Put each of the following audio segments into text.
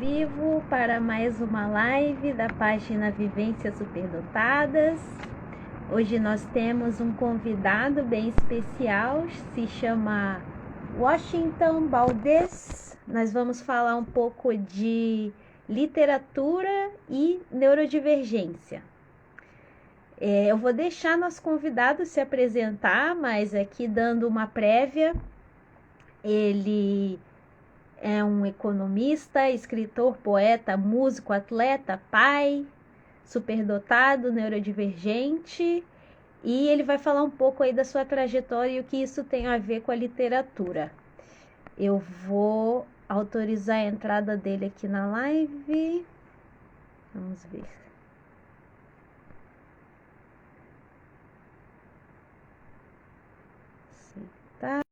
vivo para mais uma live da página Vivências Superdotadas. Hoje nós temos um convidado bem especial, se chama Washington Baldez. Nós vamos falar um pouco de literatura e neurodivergência. Eu vou deixar nosso convidado se apresentar, mas aqui dando uma prévia, ele é um economista, escritor, poeta, músico, atleta, pai, superdotado, neurodivergente, e ele vai falar um pouco aí da sua trajetória e o que isso tem a ver com a literatura. Eu vou autorizar a entrada dele aqui na live. Vamos ver. Aceitar.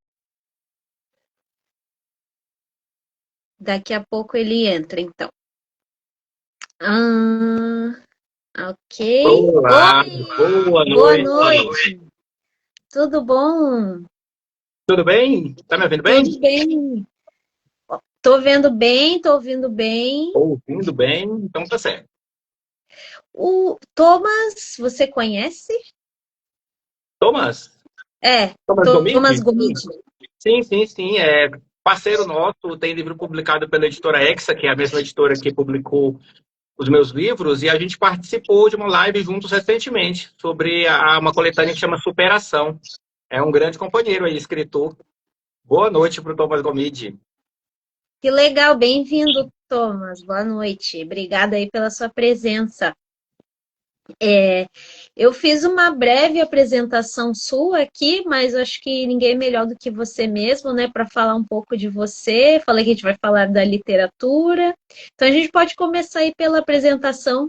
Daqui a pouco ele entra, então. Ok. Olá, Oi, boa boa noite. noite. Tudo bom? Tudo bem? Tá me ouvindo bem? Tudo bem. Tô vendo bem, tô ouvindo bem. Ouvindo bem, então tá certo. O Thomas, você conhece? Thomas? É, Thomas Thomas Gomide? Gomide. Sim. É parceiro nosso, tem livro publicado pela editora Hexa, que é a mesma editora que publicou os meus livros, e a gente participou de uma live juntos recentemente sobre uma coletânea que chama Superação. É um grande companheiro aí, escritor. Boa noite para o Thomas Gomide. Que legal, bem-vindo, Thomas. Boa noite. Obrigada aí pela sua presença. Eu fiz uma breve apresentação sua aqui, mas acho que ninguém é melhor do que você mesmo, né, para falar um pouco de você. Falei que a gente vai falar da literatura. Então a gente pode começar aí pela apresentação.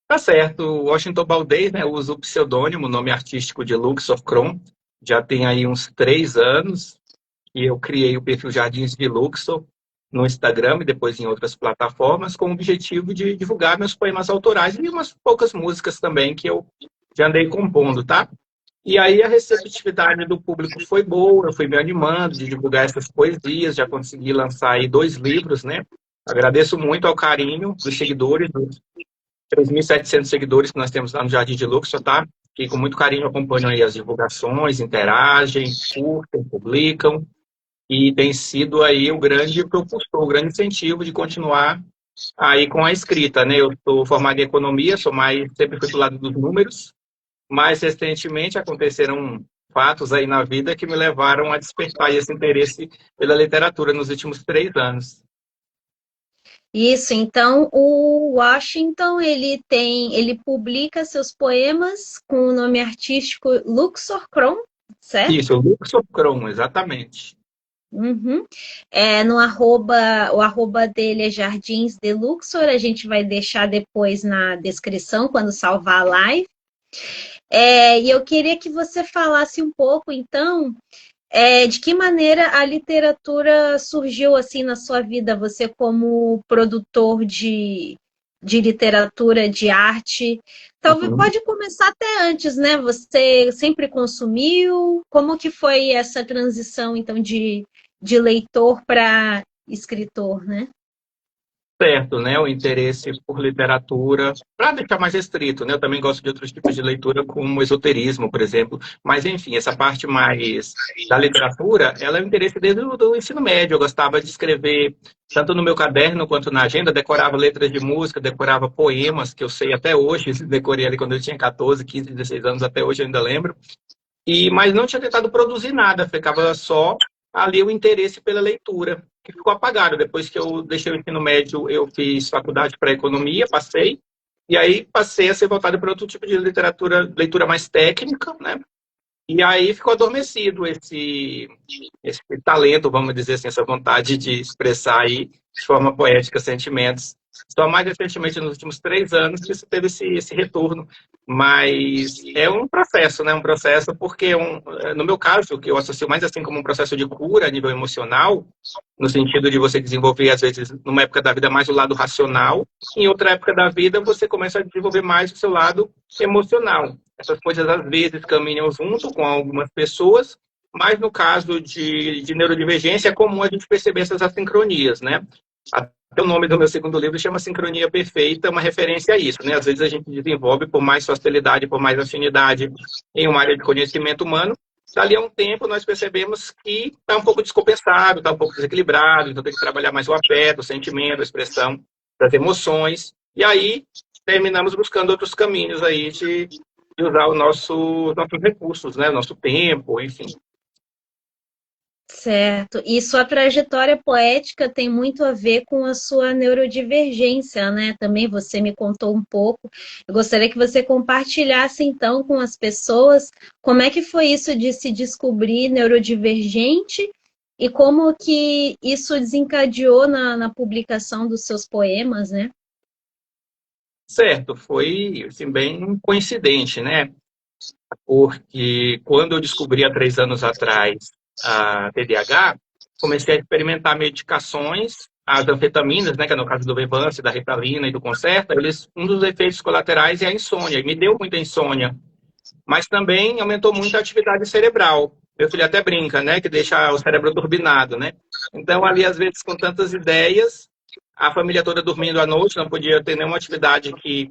Tá certo, o Washington Baldez, né, usa o pseudônimo, o nome artístico de Luxor Kron, já tem aí uns 3 anos, e eu criei o perfil Jardins de Luxor no Instagram e depois em outras plataformas, com o objetivo de divulgar meus poemas autorais e umas poucas músicas também que eu já andei compondo, tá? E aí a receptividade do público foi boa, eu fui me animando de divulgar essas poesias, já consegui lançar aí 2 livros, né? Agradeço muito ao carinho dos seguidores, 3.700 seguidores que nós temos lá no Jardim de Luxor, tá? Que com muito carinho acompanham aí as divulgações, interagem, curtem, publicam, e tem sido aí o grande propulsor, o grande incentivo de continuar aí com a escrita, né? Eu sou formado em economia, sempre fui do lado dos números, mas recentemente aconteceram fatos aí na vida que me levaram a despertar esse interesse pela literatura nos últimos 3 anos. Isso, então o Washington, ele publica seus poemas com o nome artístico Luxor Kron, certo? Isso, Luxor Kron, exatamente. Uhum. O arroba dele é Jardins de Luxor, a gente vai deixar depois na descrição, quando salvar a live. E eu queria que você falasse um pouco, então, de que maneira a literatura surgiu assim na sua vida, você como produtor de literatura, de arte. Talvez Uhum. pode começar até antes, né? Você sempre consumiu? Como que foi essa transição, então, de leitor para escritor, né? Certo, né? O interesse por literatura, para deixar mais restrito, né? Eu também gosto de outros tipos de leitura, como esoterismo, por exemplo. Mas, enfim, essa parte mais da literatura, ela é o interesse desde o do ensino médio. Eu gostava de escrever, tanto no meu caderno quanto na agenda, decorava letras de música, decorava poemas, que eu sei até hoje, decorei ali quando eu tinha 14, 15, 16 anos, até hoje eu ainda lembro. Mas não tinha tentado produzir nada, ficava só ali o interesse pela leitura, que ficou apagado. Depois que eu deixei o ensino médio, eu fiz faculdade para economia, passei, e aí passei a ser voltado para outro tipo de literatura, leitura mais técnica, né? E aí ficou adormecido esse talento, vamos dizer assim, essa vontade de expressar aí de forma poética sentimentos. Só mais recentemente, nos últimos 3 anos, que isso teve esse retorno. Mas é um processo, né? Um processo porque, no meu caso, que eu associo mais assim como um processo de cura a nível emocional, no sentido de você desenvolver, às vezes, numa época da vida, mais o lado racional, e em outra época da vida, você começa a desenvolver mais o seu lado emocional. Essas coisas, às vezes, caminham junto com algumas pessoas, mas no caso de neurodivergência, é comum a gente perceber essas assincronias, né? Até o nome do meu segundo livro chama Sincronia Perfeita, uma referência a isso, né? Às vezes a gente desenvolve por mais facilidade, por mais afinidade em uma área de conhecimento humano. Dali a um tempo, nós percebemos que está um pouco descompensado, está um pouco desequilibrado, então tem que trabalhar mais o afeto, o sentimento, a expressão das emoções. E aí, terminamos buscando outros caminhos aí de usar nossos recursos, né? O nosso tempo, enfim. Certo. E sua trajetória poética tem muito a ver com a sua neurodivergência, né? Também você me contou um pouco. Eu gostaria que você compartilhasse então com as pessoas como é que foi isso de se descobrir neurodivergente e como que isso desencadeou na publicação dos seus poemas, né? Certo, foi assim, bem coincidente, né? Porque quando eu descobri há 3 anos atrás a TDAH, comecei a experimentar medicações, as anfetaminas, né, que é no caso do Vevance, da Ritalina e do Concerta, um dos efeitos colaterais é a insônia, e me deu muita insônia, mas também aumentou muito a atividade cerebral. Meu filho até brinca, né, que deixa o cérebro turbinado, né? Então, ali, às vezes, com tantas ideias, a família toda dormindo à noite, não podia ter nenhuma atividade que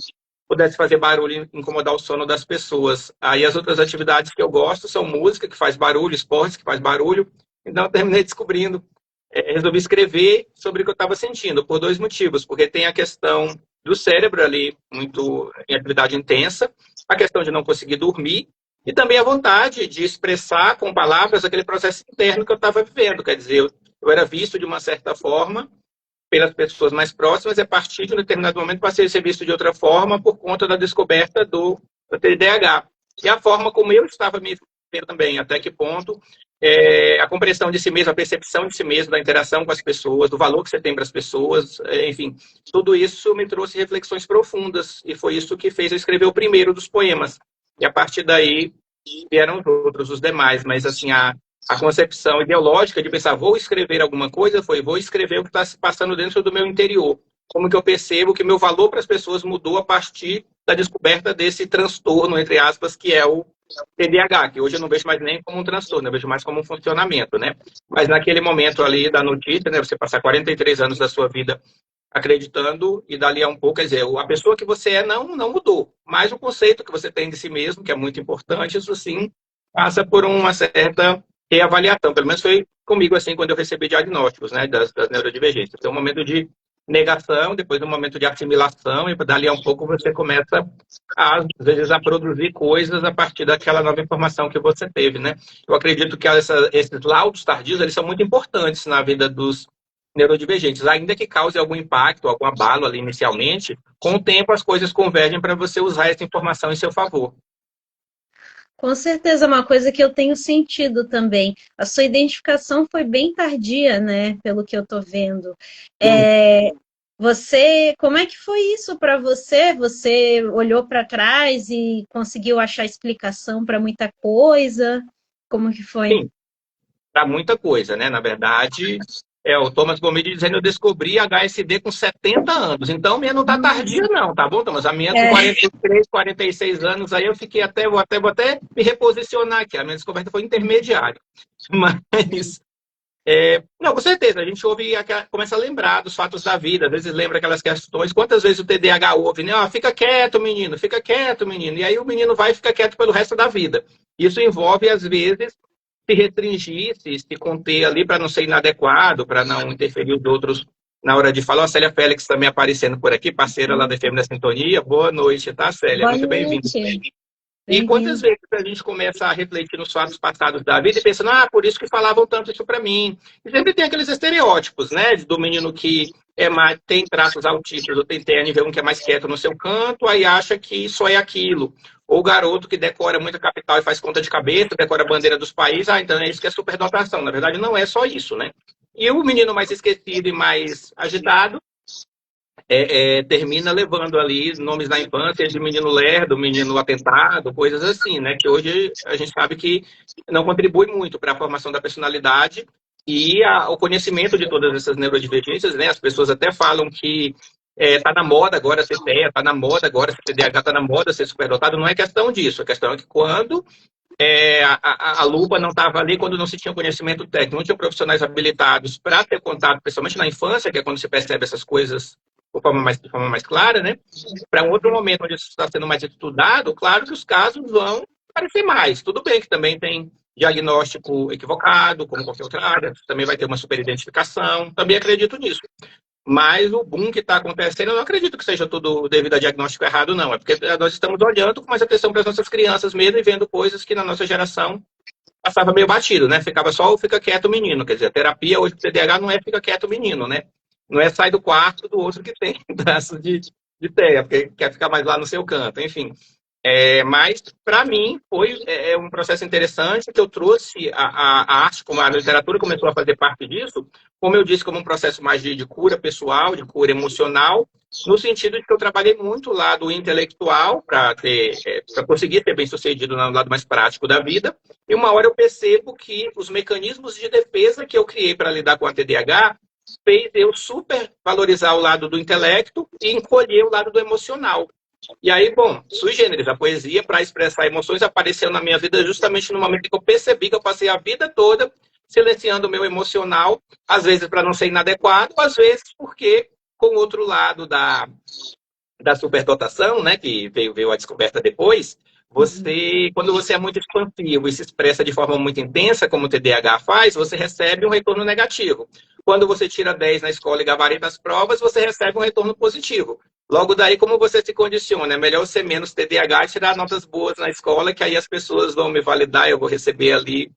pudesse fazer barulho e incomodar o sono das pessoas. Aí as outras atividades que eu gosto são música, que faz barulho, esportes, que faz barulho. Então eu terminei descobrindo, resolvi escrever sobre o que eu estava sentindo, por 2 motivos. Porque tem a questão do cérebro ali, muito em atividade intensa, a questão de não conseguir dormir, e também a vontade de expressar com palavras aquele processo interno que eu estava vivendo. Quer dizer, eu era visto de uma certa forma pelas pessoas mais próximas, e a partir de um determinado momento passei a ser visto de outra forma por conta da descoberta do TDAH. E a forma como eu estava me vendo também, até que ponto a compreensão de si mesmo, a percepção de si mesmo, da interação com as pessoas, do valor que você tem para as pessoas, enfim, tudo isso me trouxe reflexões profundas, e foi isso que fez eu escrever o primeiro dos poemas. E a partir daí vieram os outros, os demais, mas assim, a concepção ideológica de pensar, vou escrever alguma coisa, vou escrever o que está se passando dentro do meu interior. Como que eu percebo que meu valor para as pessoas mudou a partir da descoberta desse transtorno, entre aspas, que é o TDAH, que hoje eu não vejo mais nem como um transtorno, eu vejo mais como um funcionamento, né? Mas naquele momento ali da notícia, né, você passar 43 anos da sua vida acreditando, e dali a um pouco, quer dizer, a pessoa que você é não mudou, mas o conceito que você tem de si mesmo, que é muito importante, isso sim passa por uma certa reavaliação. Pelo menos foi comigo assim quando eu recebi diagnósticos, né, das neurodivergências. Tem um momento de negação, depois um momento de assimilação, e dali a um pouco você começa, às vezes, a produzir coisas a partir daquela nova informação que você teve, né? Eu acredito que esses laudos tardios, eles são muito importantes na vida dos neurodivergentes, ainda que cause algum impacto, algum abalo ali inicialmente, com o tempo as coisas convergem para você usar essa informação em seu favor. Com certeza, é uma coisa que eu tenho sentido também. A sua identificação foi bem tardia, né? Pelo que eu tô vendo. Sim. Como é que foi isso para você? Você olhou para trás e conseguiu achar explicação para muita coisa? Como que foi? Sim, para muita coisa, né? Na verdade, o Thomas Gomide dizendo, eu descobri HSD com 70 anos. Então, a minha não está tardia, não, tá bom, Thomas? A minha com É, 43, 46 anos, aí eu fiquei vou até me reposicionar aqui. A minha descoberta foi intermediária. Mas, não, com certeza, a gente ouve, começa a lembrar dos fatos da vida, às vezes lembra aquelas questões. Quantas vezes o TDAH ouve, né? Fica quieto, menino, fica quieto, menino. E aí o menino vai ficar quieto pelo resto da vida. Isso envolve, às vezes, se restringir, se conter ali para não ser inadequado, para não interferir os outros na hora de falar. A Célia Félix também aparecendo por aqui, parceira lá da FM da Sintonia. Boa noite, tá, Célia? boa Muito bem-vinda. noite, E quantas bem-vindo. vezes a gente começa a refletir nos fatos passados da vida e pensando, por isso que falavam tanto isso para mim. E sempre tem aqueles estereótipos, né? Do menino que tem traços autistas, ou tem nível um que é mais quieto no seu canto, aí acha que só é aquilo. Ou o garoto que decora muita capital e faz conta de cabeça, decora a bandeira dos países, então é isso que é superdotação. Na verdade, não é só isso, né? E o menino mais esquecido e mais agitado termina levando ali nomes da infância de menino lerdo, menino atentado, coisas assim, né? Que hoje a gente sabe que não contribui muito para a formação da personalidade e o conhecimento de todas essas neurodivergências, né? As pessoas até falam que tá na moda agora ser TEA, tá na moda agora ser TDAH, tá na moda ser superdotado. Não é questão disso, a questão é que quando a lupa não estava ali quando não se tinha conhecimento técnico, não tinha profissionais habilitados para ter contato, principalmente na infância, que é quando se percebe essas coisas de forma mais clara, né? Para um outro momento onde isso está sendo mais estudado, claro que os casos vão aparecer mais. Tudo bem que também tem diagnóstico equivocado, como qualquer outra área, também vai ter uma superidentificação, também acredito nisso. Mas o boom que está acontecendo, eu não acredito que seja tudo devido a diagnóstico errado, não. É porque nós estamos olhando com mais atenção para as nossas crianças mesmo e vendo coisas que na nossa geração passava meio batido, né? Ficava só o fica quieto menino. Quer dizer, a terapia hoje do TDAH não é fica quieto menino, né? Não é sai do quarto do outro que tem traço de TEA, porque quer ficar mais lá no seu canto, enfim. Mas, para mim, foi um processo interessante que eu trouxe a arte, como a literatura começou a fazer parte disso, como eu disse, como um processo mais de cura pessoal, de cura emocional, no sentido de que eu trabalhei muito o lado intelectual para conseguir ser bem-sucedido no lado mais prático da vida, e uma hora eu percebo que os mecanismos de defesa que eu criei para lidar com a TDAH fez eu super valorizar o lado do intelecto e encolher o lado do emocional. E aí, bom, sui generis, a poesia para expressar emoções apareceu na minha vida justamente no momento em que eu percebi que eu passei a vida toda silenciando o meu emocional, às vezes para não ser inadequado, às vezes porque com o outro lado da superdotação, né, que veio a descoberta depois, quando você é muito expansivo e se expressa de forma muito intensa, como o TDAH faz, você recebe um retorno negativo. Quando você tira 10 na escola e gabarita as provas, você recebe um retorno positivo. Logo daí, como você se condiciona? É melhor ser menos TDAH e tirar notas boas na escola, que aí as pessoas vão me validar, eu vou receber ali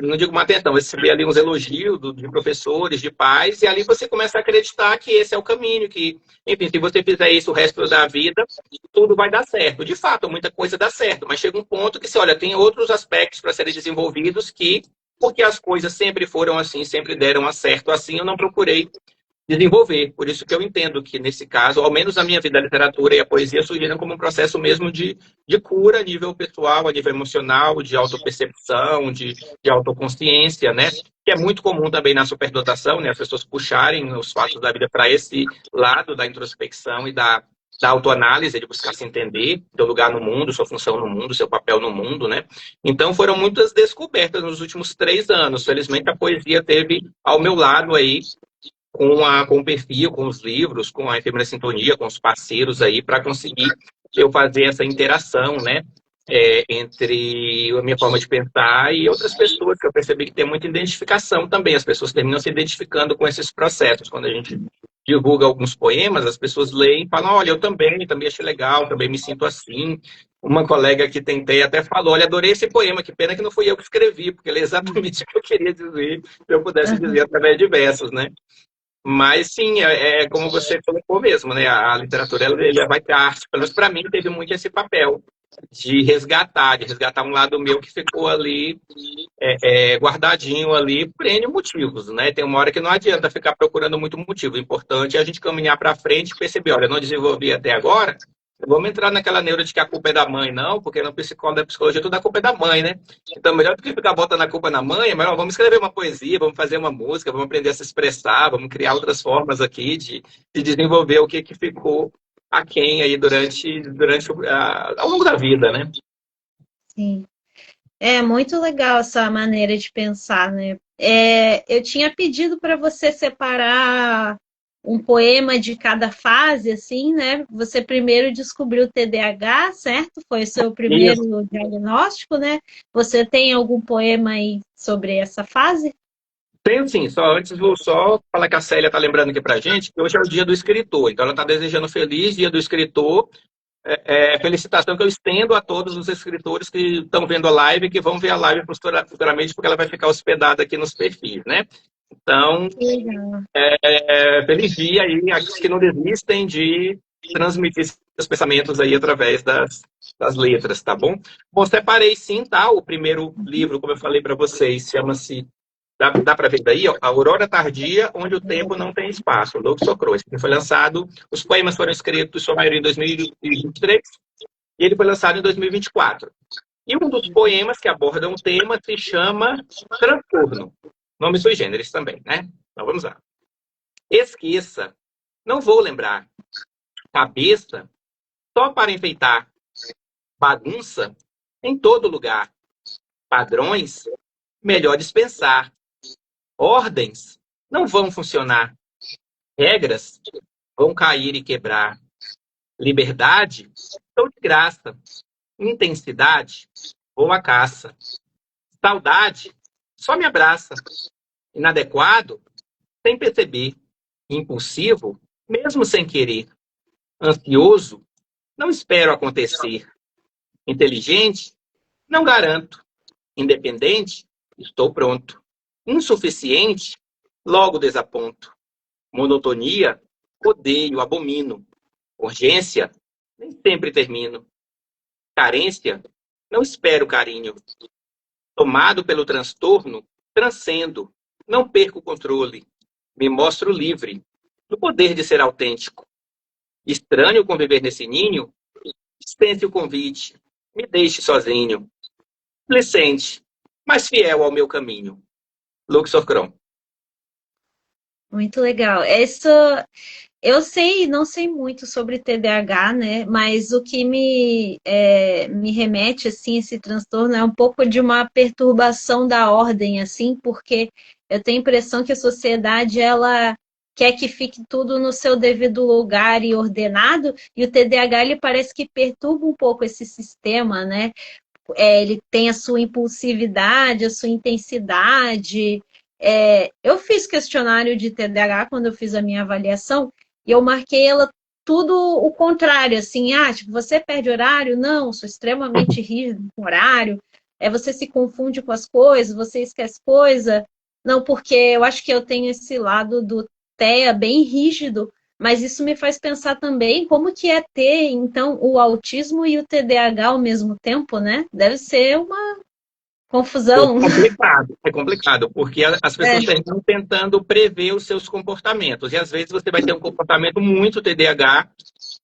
não digo uma atenção, receber ali uns elogios de professores, de pais, e ali você começa a acreditar que esse é o caminho, que, enfim, se você fizer isso o resto da vida, tudo vai dar certo. De fato, muita coisa dá certo, mas chega um ponto que, olha, tem outros aspectos para serem desenvolvidos que, porque as coisas sempre foram assim, sempre deram certo assim, eu não procurei desenvolver. Por isso que eu entendo que, nesse caso, ao menos a minha vida, a literatura e a poesia surgiram como um processo mesmo de cura a nível pessoal, a nível emocional, de autopercepção, de autoconsciência, né? Que é muito comum também na superdotação, né? As pessoas puxarem os fatos da vida para esse lado da introspecção e da autoanálise, de buscar se entender, seu lugar no mundo, sua função no mundo, seu papel no mundo, né? Então foram muitas descobertas nos últimos 3 anos. Felizmente a poesia teve ao meu lado aí com o perfil, com os livros, com a Efêmera Sintonia, com os parceiros aí, para conseguir eu fazer essa interação, né? Entre a minha forma de pensar e outras pessoas, que eu percebi que tem muita identificação também. As pessoas terminam se identificando com esses processos. Quando a gente divulga alguns poemas, as pessoas leem e falam, olha, eu também achei legal, também me sinto assim. Uma colega que tentei até falou, olha, adorei esse poema, que pena que não fui eu que escrevi, porque ele é exatamente o que eu queria dizer, se eu pudesse dizer através de versos, né? Mas sim, como você colocou mesmo, né? A literatura ela vai ter arte, pelo menos para mim teve muito esse papel de resgatar um lado meu que ficou ali guardadinho ali por N motivos, né? Tem uma hora que não adianta ficar procurando muito motivo. O importante é a gente caminhar para frente e perceber, olha, não desenvolvi até agora, vamos entrar naquela neura de que a culpa é da mãe, não, porque no psicólogo da psicologia tudo a culpa é da mãe, né? Então, melhor do que ficar botando a culpa na mãe, é melhor vamos escrever uma poesia, vamos fazer uma música, vamos aprender a se expressar, vamos criar outras formas aqui de desenvolver o que ficou aquém aí ao longo da vida, né? Sim. É muito legal essa maneira de pensar, né? Eu tinha pedido para você separar um poema de cada fase, assim, né? Você primeiro descobriu o TDAH, certo? Foi o seu Isso. primeiro diagnóstico, né? Você tem algum poema aí sobre essa fase? Tenho sim, só antes vou só falar que a Célia está lembrando aqui pra gente que hoje é o dia do escritor, então ela está desejando feliz dia do escritor. Felicitação que eu estendo a todos os escritores que estão vendo a live e que vão ver a live futuramente, porque ela vai ficar hospedada aqui nos perfis, né? Então, Legal. feliz dia aí, aqueles que não desistem de transmitir seus pensamentos aí através das letras, tá bom? Bom, separei sim, tá? O primeiro livro, como eu falei para vocês, chama-se dá para ver daí, ó, A Aurora Tardia, onde o tempo não tem espaço, Louco Socrou. Esse foi lançado, os poemas foram escritos, sua maioria, em 2023, e ele foi lançado em 2024. E um dos poemas que abordam o tema se chama Transtorno. Nome sui generis também, né? Então vamos lá. Esqueça, não vou lembrar. Cabeça, só para enfeitar. Bagunça, em todo lugar. Padrões, melhor dispensar. Ordens não vão funcionar. Regras vão cair e quebrar. Liberdade, estou de graça. Intensidade, vou à caça. Saudade, só me abraça. Inadequado, sem perceber. Impulsivo, mesmo sem querer. Ansioso, não espero acontecer. Inteligente, não garanto. Independente, estou pronto. Insuficiente, logo desaponto. Monotonia, odeio, abomino. Urgência, nem sempre termino. Carência, não espero carinho. Tomado pelo transtorno, transcendo. Não perco o controle. Me mostro livre, do poder de ser autêntico. Estranho conviver nesse ninho? Dispense o convite. Me deixe sozinho. Displicente, mas fiel ao meu caminho. Luxor Kron. Muito legal. Eu sei, não sei muito sobre TDAH, né? Mas o que me remete, assim, esse transtorno é um pouco de uma perturbação da ordem, assim, porque eu tenho a impressão que a sociedade, ela quer que fique tudo no seu devido lugar e ordenado, e o TDAH, ele parece que perturba um pouco esse sistema, né? Ele tem a sua impulsividade, a sua intensidade. Eu fiz questionário de TDAH quando eu fiz a minha avaliação e eu marquei ela tudo o contrário, assim, tipo, você perde horário? Não, sou extremamente rígido com horário. Você se confunde com as coisas, você esquece coisa. Não, porque eu acho que eu tenho esse lado do TEA bem rígido, mas isso me faz pensar também como que é ter, então, o autismo e o TDAH ao mesmo tempo, né? Deve ser uma confusão. É complicado, porque as pessoas terminam tentando prever os seus comportamentos. E às vezes você vai ter um comportamento muito TDAH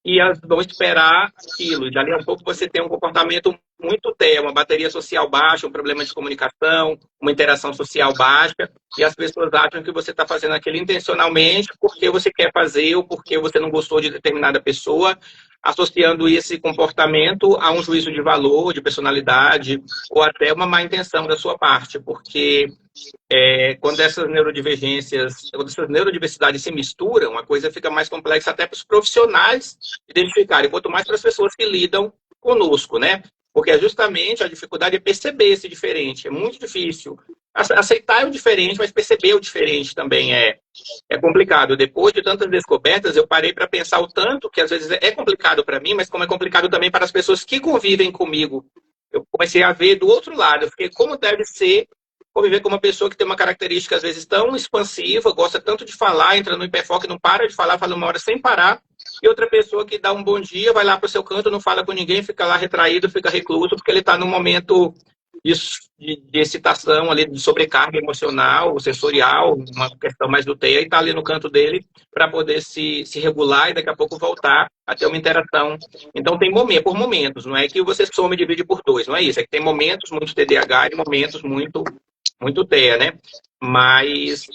e elas vão esperar aquilo. E dali a pouco você tem um comportamento muito TEA, uma bateria social baixa, um problema de comunicação, uma interação social baixa, e as pessoas acham que você está fazendo aquilo intencionalmente porque você quer fazer ou porque você não gostou de determinada pessoa, associando esse comportamento a um juízo de valor, de personalidade, ou até uma má intenção da sua parte, porque quando essas neurodivergências, quando essas neurodiversidades se misturam, a coisa fica mais complexa até para os profissionais identificarem, quanto mais para as pessoas que lidam conosco, né? Porque é justamente a dificuldade de perceber esse diferente. É muito difícil. Aceitar o diferente, mas perceber o diferente também é complicado. Depois de tantas descobertas, eu parei para pensar o tanto que às vezes é complicado para mim, mas como é complicado também para as pessoas que convivem comigo. Eu comecei a ver do outro lado. Eu fiquei, como deve ser conviver com uma pessoa que tem uma característica, às vezes, tão expansiva, gosta tanto de falar, entra no hiperfoco, não para de falar, fala uma hora sem parar, e outra pessoa que dá um bom dia, vai lá para o seu canto, não fala com ninguém, fica lá retraído, fica recluso, porque ele está num momento de excitação, ali, de sobrecarga emocional, sensorial, uma questão mais do TEA, e está ali no canto dele para poder se regular e daqui a pouco voltar a ter uma interação. Então, tem por momentos, não é que você soma e divide por dois, não é isso, é que tem momentos muito TDAH e momentos muito TEA, né? Mas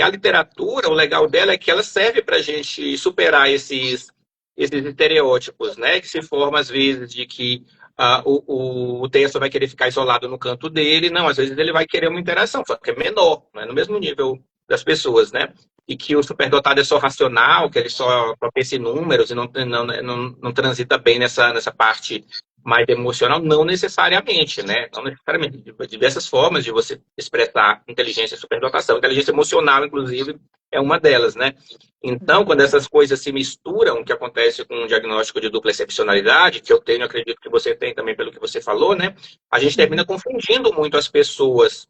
a literatura, o legal dela é que ela serve para a gente superar esses estereótipos, né? Que se formam, às vezes, de que o TEA só vai querer ficar isolado no canto dele. Não, às vezes ele vai querer uma interação, só que é menor, não é no mesmo nível das pessoas, né? E que o superdotado é só racional, que ele só pensa em números e não transita bem nessa parte mais emocional, não necessariamente, né? Não necessariamente. Diversas formas de você expressar inteligência e superdotação. Inteligência emocional, inclusive, é uma delas, né? Então, quando essas coisas se misturam, o que acontece com um diagnóstico de dupla excepcionalidade, que eu tenho, acredito que você tem também pelo que você falou, né? A gente termina confundindo muito as pessoas.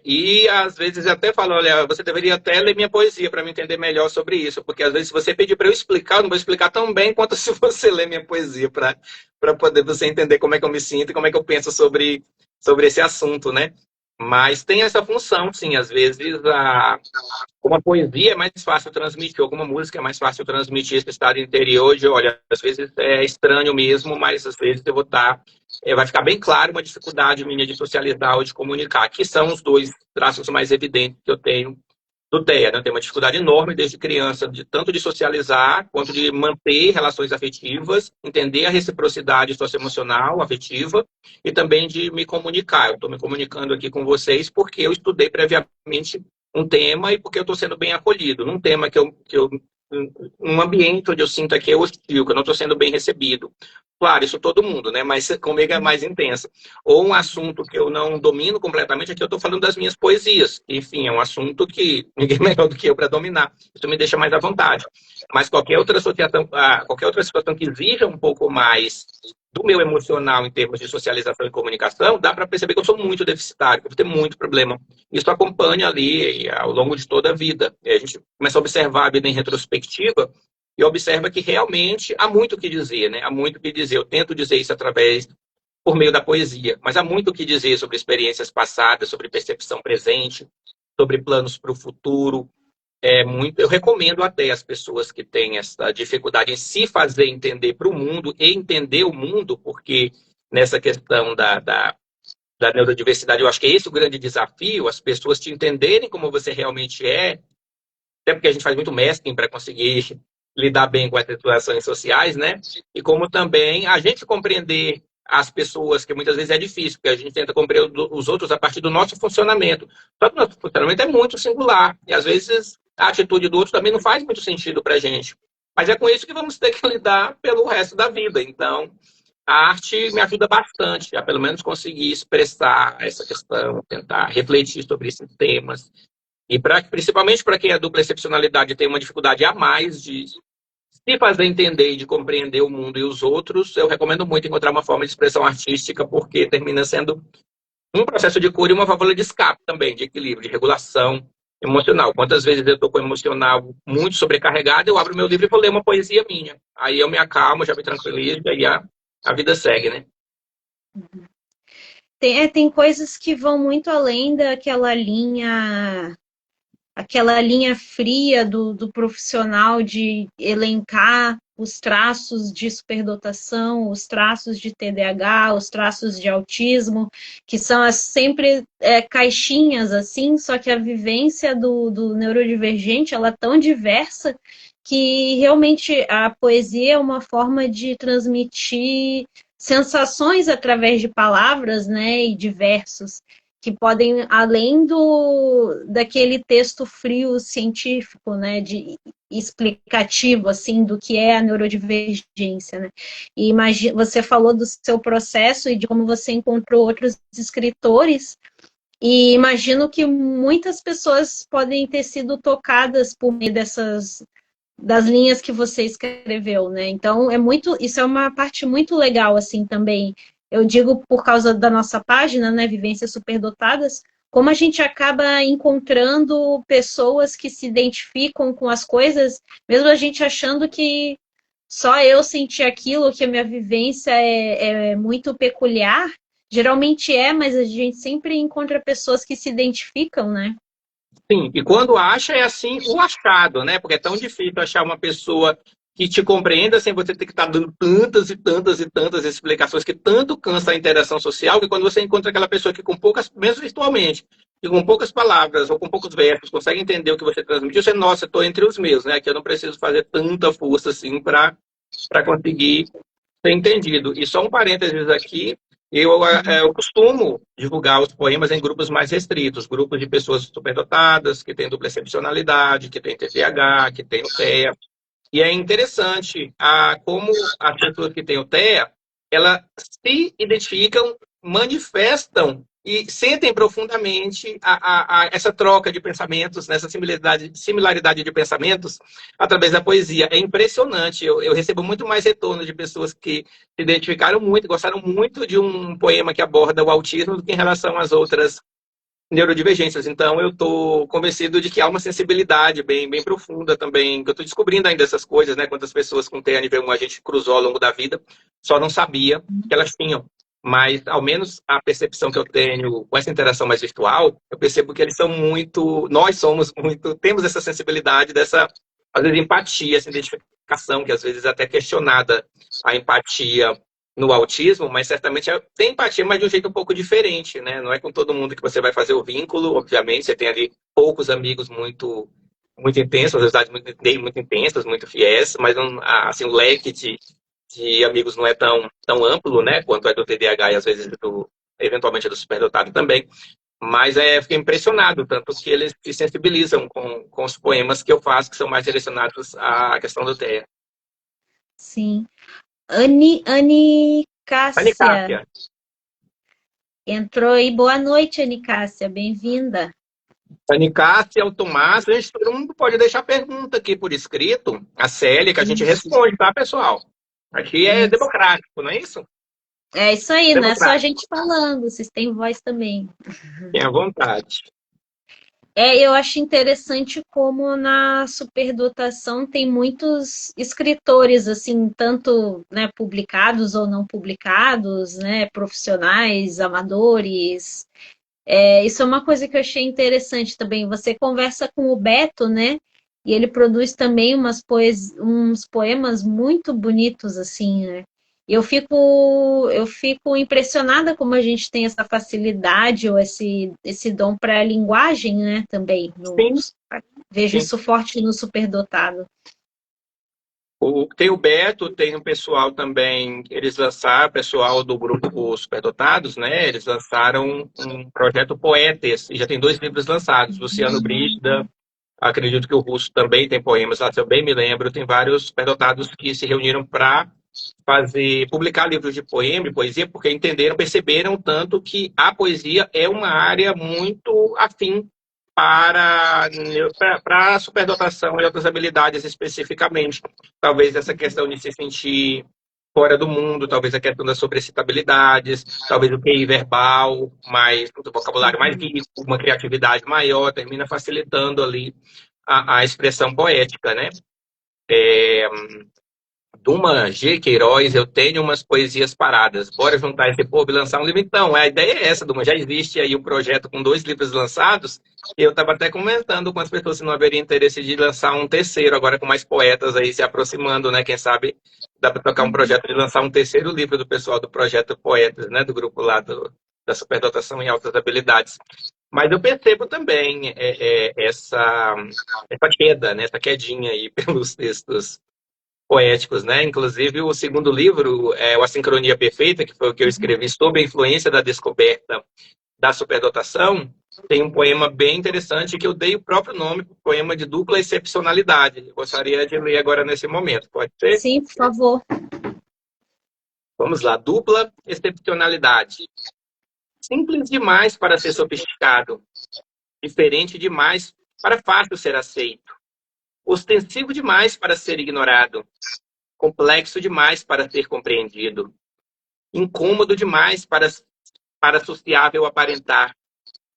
E às vezes até falo, olha, você deveria até ler minha poesia para me entender melhor sobre isso, porque às vezes se você pedir para eu explicar, eu não vou explicar tão bem quanto se você ler minha poesia para poder você entender como é que eu me sinto e como é que eu penso sobre esse assunto, né? Mas tem essa função, sim, às vezes uma poesia é mais fácil transmitir, alguma música é mais fácil transmitir esse estado interior de, olha, às vezes é estranho mesmo, mas às vezes eu vou estar vai ficar bem claro uma dificuldade minha de socializar ou de comunicar, que são os dois traços mais evidentes que eu tenho do TEA, né? Eu tenho uma dificuldade enorme desde criança, tanto de socializar, quanto de manter relações afetivas, entender a reciprocidade socioemocional, afetiva, e também de me comunicar. Eu estou me comunicando aqui com vocês porque eu estudei previamente um tema e porque eu estou sendo bem acolhido, num tema um ambiente onde eu sinto que é hostil, que eu não estou sendo bem recebido. Claro, isso todo mundo, né? Mas comigo é mais intensa. Ou um assunto que eu não domino completamente, aqui eu estou falando das minhas poesias. Enfim, é um assunto que ninguém é melhor do que eu para dominar. Isso me deixa mais à vontade. Mas qualquer outra situação que exija um pouco mais do meu emocional em termos de socialização e comunicação, dá para perceber que eu sou muito deficitário, que eu vou ter muito problema. Isso acompanha ali ao longo de toda a vida. E a gente começa a observar a vida em retrospectiva e observa que realmente há muito o que dizer, né? Há muito o que dizer. Eu tento dizer isso por meio da poesia, mas há muito o que dizer sobre experiências passadas, sobre percepção presente, sobre planos para o futuro. Eu recomendo até as pessoas que têm essa dificuldade em se fazer entender para o mundo e entender o mundo, porque nessa questão da neurodiversidade, eu acho que é esse o grande desafio, as pessoas te entenderem como você realmente é, até porque a gente faz muito masking para conseguir lidar bem com as situações sociais, né? E como também a gente compreender as pessoas, que muitas vezes é difícil, porque a gente tenta compreender os outros a partir do nosso funcionamento. Só que o nosso funcionamento é muito singular, e às vezes a atitude do outro também não faz muito sentido para a gente. Mas é com isso que vamos ter que lidar pelo resto da vida. Então, a arte me ajuda bastante a, pelo menos, conseguir expressar essa questão, tentar refletir sobre esses temas. E principalmente para quem é dupla excepcionalidade tem uma dificuldade a mais de se fazer entender e de compreender o mundo e os outros, eu recomendo muito encontrar uma forma de expressão artística, porque termina sendo um processo de cura e uma válvula de escape também, de equilíbrio, de regulação emocional. Quantas vezes eu estou com o emocional muito sobrecarregado, eu abro meu livro e vou ler uma poesia minha. Aí eu me acalmo, já me tranquilizo e aí a vida segue, né? Tem coisas que vão muito além aquela linha fria do profissional de elencar os traços de superdotação, os traços de TDAH, os traços de autismo, que são sempre caixinhas assim, só que a vivência do neurodivergente ela é tão diversa que realmente a poesia é uma forma de transmitir sensações através de palavras, né, e de versos que podem, além daquele texto frio científico, né, de explicativo, assim, do que é a neurodivergência, né? E você falou do seu processo e de como você encontrou outros escritores, e imagino que muitas pessoas podem ter sido tocadas por meio das linhas que você escreveu, né? Então, isso é uma parte muito legal, assim, também. Eu digo por causa da nossa página, né, Vivências Superdotadas, como a gente acaba encontrando pessoas que se identificam com as coisas, mesmo a gente achando que só eu senti aquilo, que a minha vivência é muito peculiar. Geralmente mas a gente sempre encontra pessoas que se identificam, né? Sim, e quando acha, é assim o achado, né? Porque é tão difícil achar uma pessoa que te compreenda sem você ter que estar dando tantas e tantas e tantas explicações que tanto cansa a interação social, que quando você encontra aquela pessoa que com poucas, mesmo virtualmente, que com poucas palavras ou com poucos versos consegue entender o que você transmitiu, você, nossa, estou entre os meus, né? Que eu não preciso fazer tanta força assim para conseguir ser entendido. E só um parênteses aqui, eu costumo divulgar os poemas em grupos mais restritos, grupos de pessoas superdotadas, que têm dupla excepcionalidade, que têm TDAH, que têm o TEA. E é interessante como as pessoas que têm o TEA, elas se identificam, manifestam e sentem profundamente essa troca de pensamentos, nessa similaridade de pensamentos através da poesia. É impressionante. Eu recebo muito mais retorno de pessoas que se identificaram muito, gostaram muito de um poema que aborda o autismo do que em relação às outras neurodivergências. Então, eu estou convencido de que há uma sensibilidade bem profunda também, que eu estou descobrindo ainda essas coisas, né? Quantas pessoas com TEA nível 1 a gente cruzou ao longo da vida, só não sabia que elas tinham. Mas, ao menos, a percepção que eu tenho com essa interação mais virtual, eu percebo que eles são nós somos muito, temos essa sensibilidade, às vezes, empatia, essa identificação, que às vezes é até questionada a empatia no autismo, mas certamente tem empatia, mas de um jeito um pouco diferente, né? Não é com todo mundo que você vai fazer o vínculo, obviamente, você tem ali poucos amigos muito intensos, amizades muito intensas, muito fiéis, mas assim, o leque de amigos não é tão amplo, né? Quanto é do TDAH e às vezes eventualmente do superdotado também. Mas fiquei impressionado, tanto que eles se sensibilizam com os poemas que eu faço, que são mais direcionados à questão do TEA. Sim. Cássia Anicácia, entrou aí. Boa noite, Cássia, bem-vinda. Anicácia, o Tomás, todo mundo pode deixar pergunta aqui por escrito, a Célia, que a gente Isso, responde, tá, pessoal? Aqui é isso. democrático, não é isso? É isso aí, não é só a Democrático, gente falando, vocês têm voz também. tenha vontade. Eu acho interessante como na superdotação tem muitos escritores, assim, tanto, né, publicados ou não publicados, né, profissionais, amadores. Isso é uma coisa que eu achei interessante também. Você conversa com o Beto, né, e ele produz também uns poemas muito bonitos, assim, né. Eu fico impressionada como a gente tem essa facilidade ou esse dom para a linguagem, né, também. Sim, Vejo sim. isso forte no superdotado. Tem o Beto, tem o pessoal também, eles lançaram, o pessoal do grupo Superdotados, né? Eles lançaram um projeto Poetes, e já tem 2 livros lançados. Luciano Brígida, acredito que o Russo também tem poemas lá, se eu bem me lembro, tem vários superdotados que se reuniram para publicar livros de poema e poesia, porque perceberam tanto que a poesia é uma área muito afim para a superdotação e outras habilidades especificamente. Talvez essa questão de se sentir fora do mundo, talvez a questão das sobrecitabilidades, talvez o QI verbal, um vocabulário mais rico, uma criatividade maior, termina facilitando ali a expressão poética, né? Duma G. Queiroz, eu tenho umas poesias paradas. Bora juntar esse povo e lançar um livro? Então, a ideia é essa, Duma. Já existe aí um projeto com 2 livros lançados, e eu estava até comentando com as pessoas se não haveria interesse de lançar um terceiro, agora com mais poetas aí se aproximando, né? Quem sabe dá para tocar um projeto de lançar um terceiro livro do pessoal do projeto Poetas, né? Do grupo lá da Superdotação em Altas Habilidades. Mas eu percebo também essa queda, né? Essa quedinha aí pelos textos poéticos, né? Inclusive, o segundo livro, O A Sincronia Perfeita, que foi o que eu escrevi sob a influência da descoberta da superdotação, tem um poema bem interessante que eu dei o próprio nome para o poema de dupla excepcionalidade. Eu gostaria de ler agora nesse momento, pode ser? Sim, por favor. Vamos lá. Dupla excepcionalidade. Simples demais para ser sofisticado, diferente demais para fácil ser aceito, ostensivo demais para ser ignorado, complexo demais para ser compreendido, incômodo demais para sociável aparentar,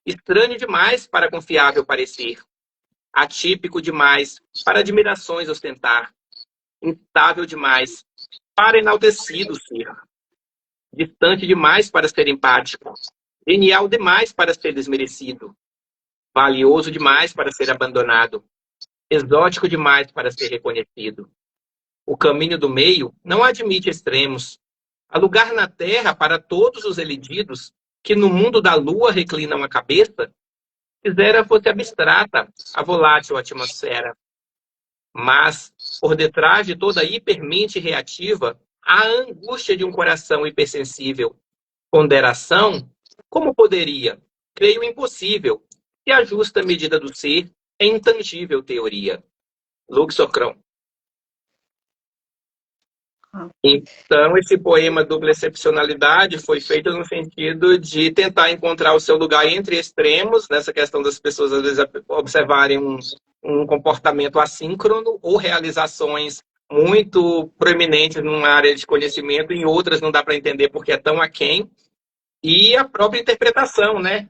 estranho demais para confiável parecer, atípico demais para admirações ostentar, instável demais para enaltecido ser, distante demais para ser empático, genial demais para ser desmerecido, valioso demais para ser abandonado, exótico demais para ser reconhecido. O caminho do meio não admite extremos. Há lugar na terra para todos os elididos que no mundo da lua reclinam a cabeça, quisera fosse abstrata a volátil atmosfera. Mas, por detrás de toda hipermente reativa, há a angústia de um coração hipersensível. Ponderação? Como poderia? Creio impossível, se a justa medida do ser é intangível teoria. Luxocron. Então, esse poema Dupla Excepcionalidade foi feito no sentido de tentar encontrar o seu lugar entre extremos, nessa questão das pessoas, às vezes, observarem um comportamento assíncrono ou realizações muito proeminentes numa área de conhecimento, em outras não dá para entender porque é tão aquém, e a própria interpretação, né?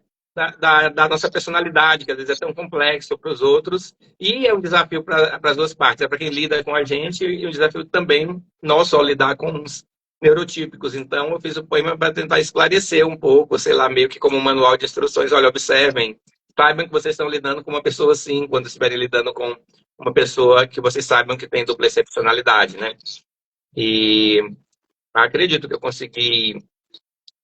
Da nossa personalidade, que às vezes é tão complexo para os outros, e é um desafio para as duas partes, é para quem lida com a gente, e um desafio também nosso ao lidar com os neurotípicos. Então, eu fiz o poema para tentar esclarecer um pouco, sei lá, meio que como um manual de instruções. Olha, observem, saibam que vocês estão lidando com uma pessoa assim, quando estiverem lidando com uma pessoa que vocês saibam que tem dupla excepcionalidade, né? E acredito que eu consegui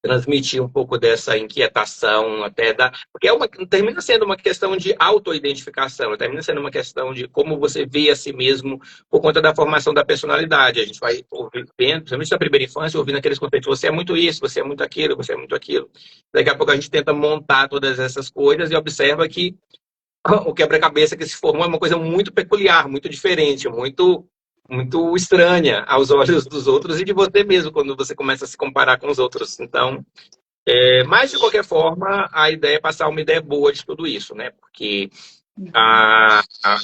transmitir um pouco dessa inquietação, até da. Porque termina sendo uma questão de autoidentificação, termina sendo uma questão de como você vê a si mesmo por conta da formação da personalidade. A gente vai ouvir, principalmente na primeira infância, ouvindo aqueles conceitos: você é muito isso, você é muito aquilo, você é muito aquilo. Daqui a pouco a gente tenta montar todas essas coisas e observa que o quebra-cabeça que se formou é uma coisa muito peculiar, muito diferente, muito estranha aos olhos dos outros e de você mesmo, quando você começa a se comparar com os outros. Então, mas de qualquer forma, a ideia é passar uma ideia boa de tudo isso, né? Porque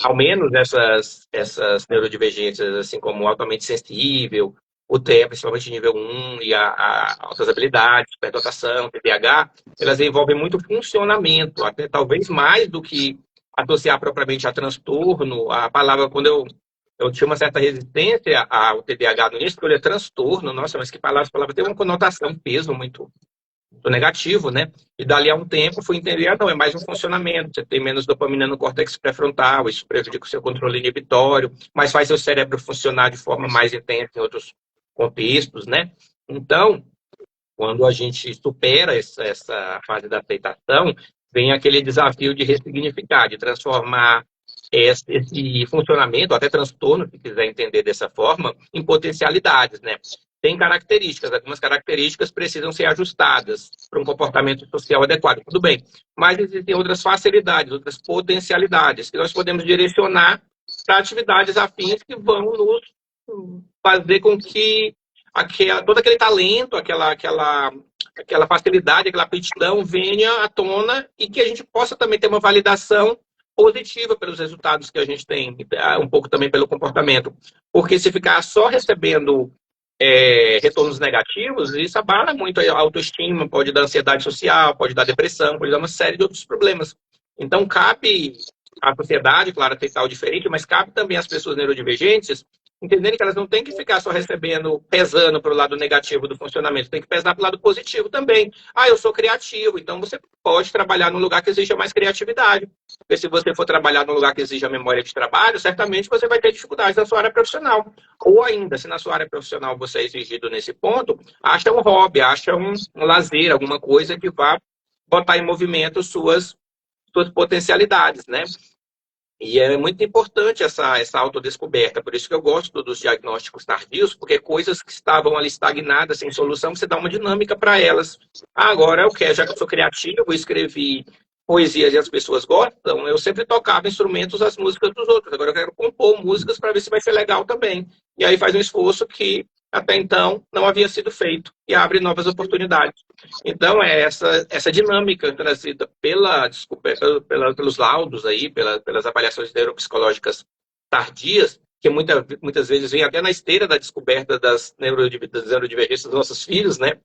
ao menos essas neurodivergências, assim como o altamente sensível, o TEA, principalmente nível 1, e a altas habilidades, superdotação, TDAH, elas envolvem muito funcionamento, até talvez mais do que associar propriamente a transtorno. A palavra, quando eu tinha uma certa resistência ao TDAH no início, porque eu olhei transtorno, nossa, mas que palavra, essa palavra tem uma conotação, um peso muito negativo, né? E dali a um tempo fui entender, não, é mais um funcionamento, você tem menos dopamina no córtex pré-frontal, isso prejudica o seu controle inibitório, mas faz seu cérebro funcionar de forma mais intensa em outros contextos, né? Então, quando a gente supera essa fase da aceitação, vem aquele desafio de ressignificar, de transformar esse funcionamento, até transtorno, se quiser entender dessa forma, em potencialidades, né? Tem características, algumas características precisam ser ajustadas para um comportamento social adequado, tudo bem. Mas existem outras facilidades, outras potencialidades que nós podemos direcionar para atividades afins que vão nos fazer com que todo aquele talento, aquela facilidade, aquela aptidão venha à tona e que a gente possa também ter uma validação positiva pelos resultados que a gente tem, um pouco também pelo comportamento. Porque se ficar só recebendo retornos negativos, isso abala muito a autoestima, pode dar ansiedade social, pode dar depressão, pode dar uma série de outros problemas. Então, cabe à sociedade, claro, aceitar o diferente, mas cabe também às pessoas neurodivergentes entenderem que elas não têm que ficar só recebendo, pesando para o lado negativo do funcionamento, tem que pesar para o lado positivo também. Eu sou criativo, então você pode trabalhar num lugar que exija mais criatividade. Porque se você for trabalhar num lugar que exija memória de trabalho, certamente você vai ter dificuldades na sua área profissional. Ou ainda, se na sua área profissional você é exigido nesse ponto, acha um hobby, acha um lazer, alguma coisa que vá botar em movimento suas potencialidades, né? E é muito importante essa autodescoberta, por isso que eu gosto dos diagnósticos tardios, porque coisas que estavam ali estagnadas, sem solução, você dá uma dinâmica para elas. Agora eu quero, já que eu sou criativo, escrevi poesias e as pessoas gostam, eu sempre tocava instrumentos, as músicas dos outros. Agora eu quero compor músicas para ver se vai ser legal também. E aí faz um esforço que até então não havia sido feito e abre novas oportunidades. Então, é essa dinâmica trazida pelos laudos aí, pelas avaliações neuropsicológicas tardias, que muitas vezes vem até na esteira da descoberta das neurodivergências dos nossos filhos, né?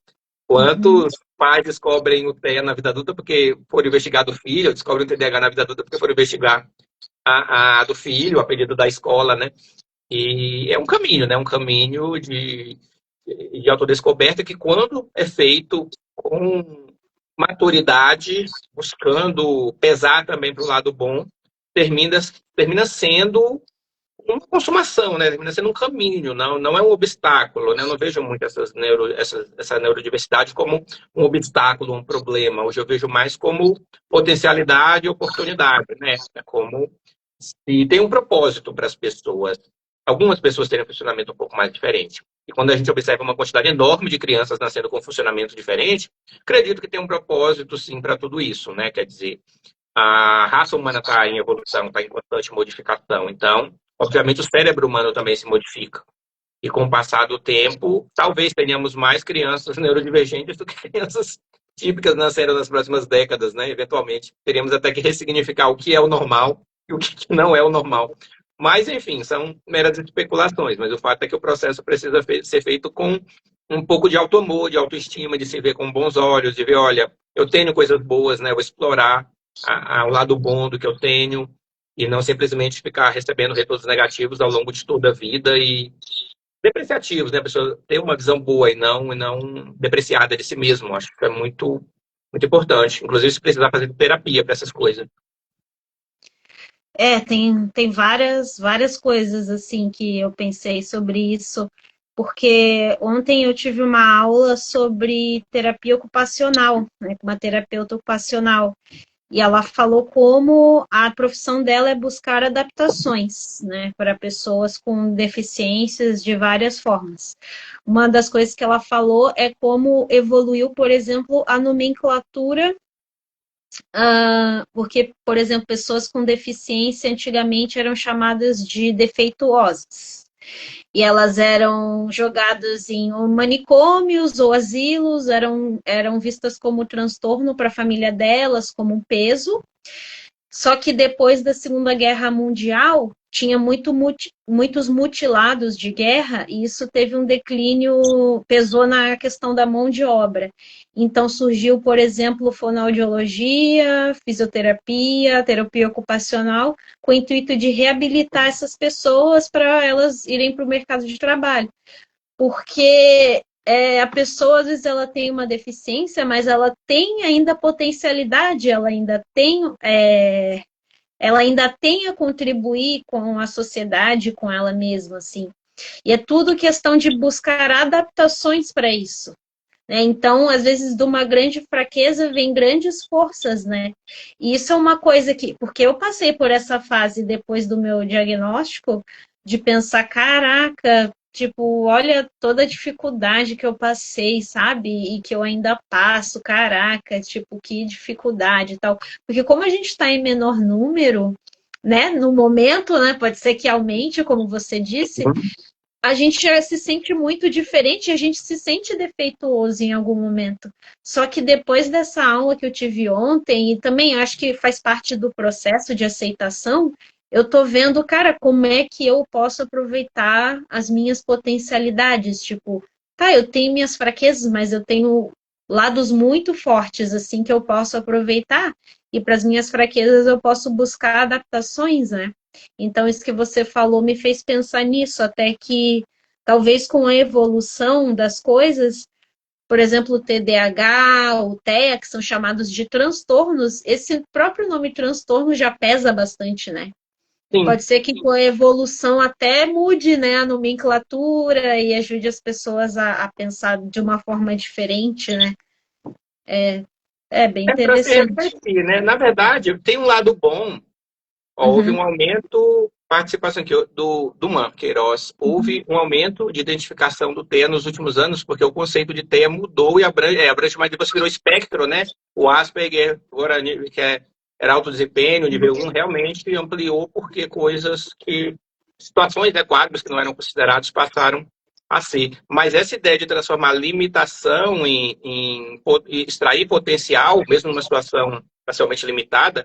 Quantos pais descobrem o TEA na vida adulta porque foram investigar do filho, ou descobrem o TDAH na vida adulta porque foram investigar a do filho, a pedido da escola, né? E é um caminho, né? Um caminho de autodescoberta que, quando é feito com maturidade, buscando pesar também para o lado bom, termina sendo uma consumação, né? Termina sendo um caminho, não é um obstáculo, né? Eu não vejo muito essa neurodiversidade como um obstáculo, um problema. Hoje eu vejo mais como potencialidade e oportunidade, né? Como se tem um propósito para as pessoas. Algumas pessoas têm um funcionamento um pouco mais diferente. E quando a gente observa uma quantidade enorme de crianças nascendo com um funcionamento diferente, acredito que tem um propósito, sim, para tudo isso, né? Quer dizer, a raça humana está em evolução, está em constante modificação. Então, obviamente, o cérebro humano também se modifica. E com o passar do tempo, talvez tenhamos mais crianças neurodivergentes do que crianças típicas nascendo nas próximas décadas, né? Eventualmente, teríamos até que ressignificar o que é o normal e o que não é o normal. Mas, enfim, são meras especulações. Mas o fato é que o processo precisa ser feito com um pouco de auto-amor, de autoestima, de se ver com bons olhos, de ver, olha, eu tenho coisas boas, né? Eu vou explorar o lado bom do que eu tenho e não simplesmente ficar recebendo retornos negativos ao longo de toda a vida e depreciativos, né? A pessoa ter uma visão boa e não depreciada de si mesmo. Acho que é muito, muito importante. Inclusive, se precisar fazer terapia para essas coisas. Tem várias coisas assim que eu pensei sobre isso. porque ontem eu tive uma aula sobre terapia ocupacional, né, com uma terapeuta ocupacional, e ela falou como a profissão dela é buscar adaptações, né, para pessoas com deficiências de várias formas. Uma das coisas que ela falou é como evoluiu, por exemplo, a nomenclatura, porque, por exemplo, pessoas com deficiência antigamente eram chamadas de defeituosas. E elas eram jogadas em manicômios ou asilos, eram vistas como transtorno para a família delas, como um peso. Só que depois da Segunda Guerra Mundial, tinha muitos mutilados de guerra, e isso teve um declínio, pesou na questão da mão de obra. Então surgiu, por exemplo, fonoaudiologia, fisioterapia, terapia ocupacional, com o intuito de reabilitar essas pessoas para elas irem para o mercado de trabalho. Porque a pessoa, às vezes, ela tem uma deficiência, mas ela tem ainda potencialidade, ela ainda tem a contribuir com a sociedade, com ela mesma, assim. E é tudo questão de buscar adaptações para isso. Né? Então, às vezes, de uma grande fraqueza vem grandes forças, né? E isso é uma coisa que, porque eu passei por essa fase depois do meu diagnóstico, de pensar, caraca, tipo, olha toda a dificuldade que eu passei, sabe? E que eu ainda passo, caraca, tipo, que dificuldade e tal. Porque como a gente está em menor número, né? No momento, né? Pode ser que aumente, como você disse, a gente já se sente muito diferente, a gente se sente defeituoso em algum momento. Só que depois dessa aula que eu tive ontem, e também acho que faz parte do processo de aceitação, eu tô vendo, cara, como é que eu posso aproveitar as minhas potencialidades. Tipo, tá, eu tenho minhas fraquezas, mas eu tenho lados muito fortes, assim, que eu posso aproveitar. E para as minhas fraquezas eu posso buscar adaptações, né? Então, isso que você falou me fez pensar nisso, até que talvez com a evolução das coisas, por exemplo, o TDAH, o TEA, que são chamados de transtornos, esse próprio nome transtorno já pesa bastante, né? Sim. Pode ser que com a evolução até mude, né, a nomenclatura e ajude as pessoas a pensar de uma forma diferente, né? É bem É para se interessante. refletir, né? Na verdade, tem um lado bom. Ó, houve um Uhum, aumento, participação aqui do Man Queiroz, uhum, houve um aumento de identificação do TEA nos últimos anos, porque o conceito de TEA mudou e abrange mais, depois virou espectro, né? O Asperger, agora, era alto desempenho, nível um realmente ampliou, porque situações, né, quadros que não eram considerados passaram a ser. Mas essa ideia de transformar limitação em extrair potencial, mesmo numa situação parcialmente limitada,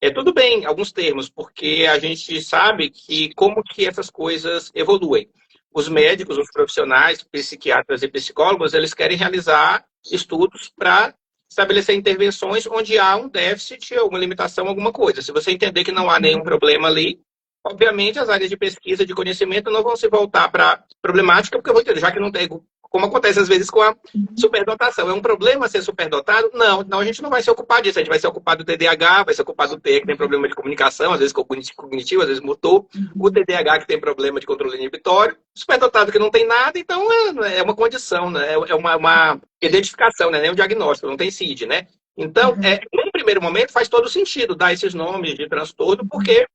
é tudo bem, alguns termos, porque a gente sabe que como que essas coisas evoluem. Os médicos, os profissionais, psiquiatras e psicólogos, eles querem realizar estudos para estabelecer intervenções onde há um déficit, uma limitação, alguma coisa. Se você entender que não há nenhum problema ali, obviamente as áreas de pesquisa, de conhecimento não vão se voltar para a problemática, porque eu vou entender, já que não tem, como acontece às vezes com a superdotação. É um problema ser superdotado? Não, não, a gente não vai se ocupar disso. A gente vai se ocupar do TDAH, vai se ocupar do T, que tem problema de comunicação, às vezes cognitivo, às vezes motor. O TDAH, que tem problema de controle inibitório. Superdotado, que não tem nada. Então, é uma condição, né? É uma identificação, né? Nem um diagnóstico, não tem CID, né? Então, uhum, num primeiro momento, faz todo sentido dar esses nomes de transtorno, porque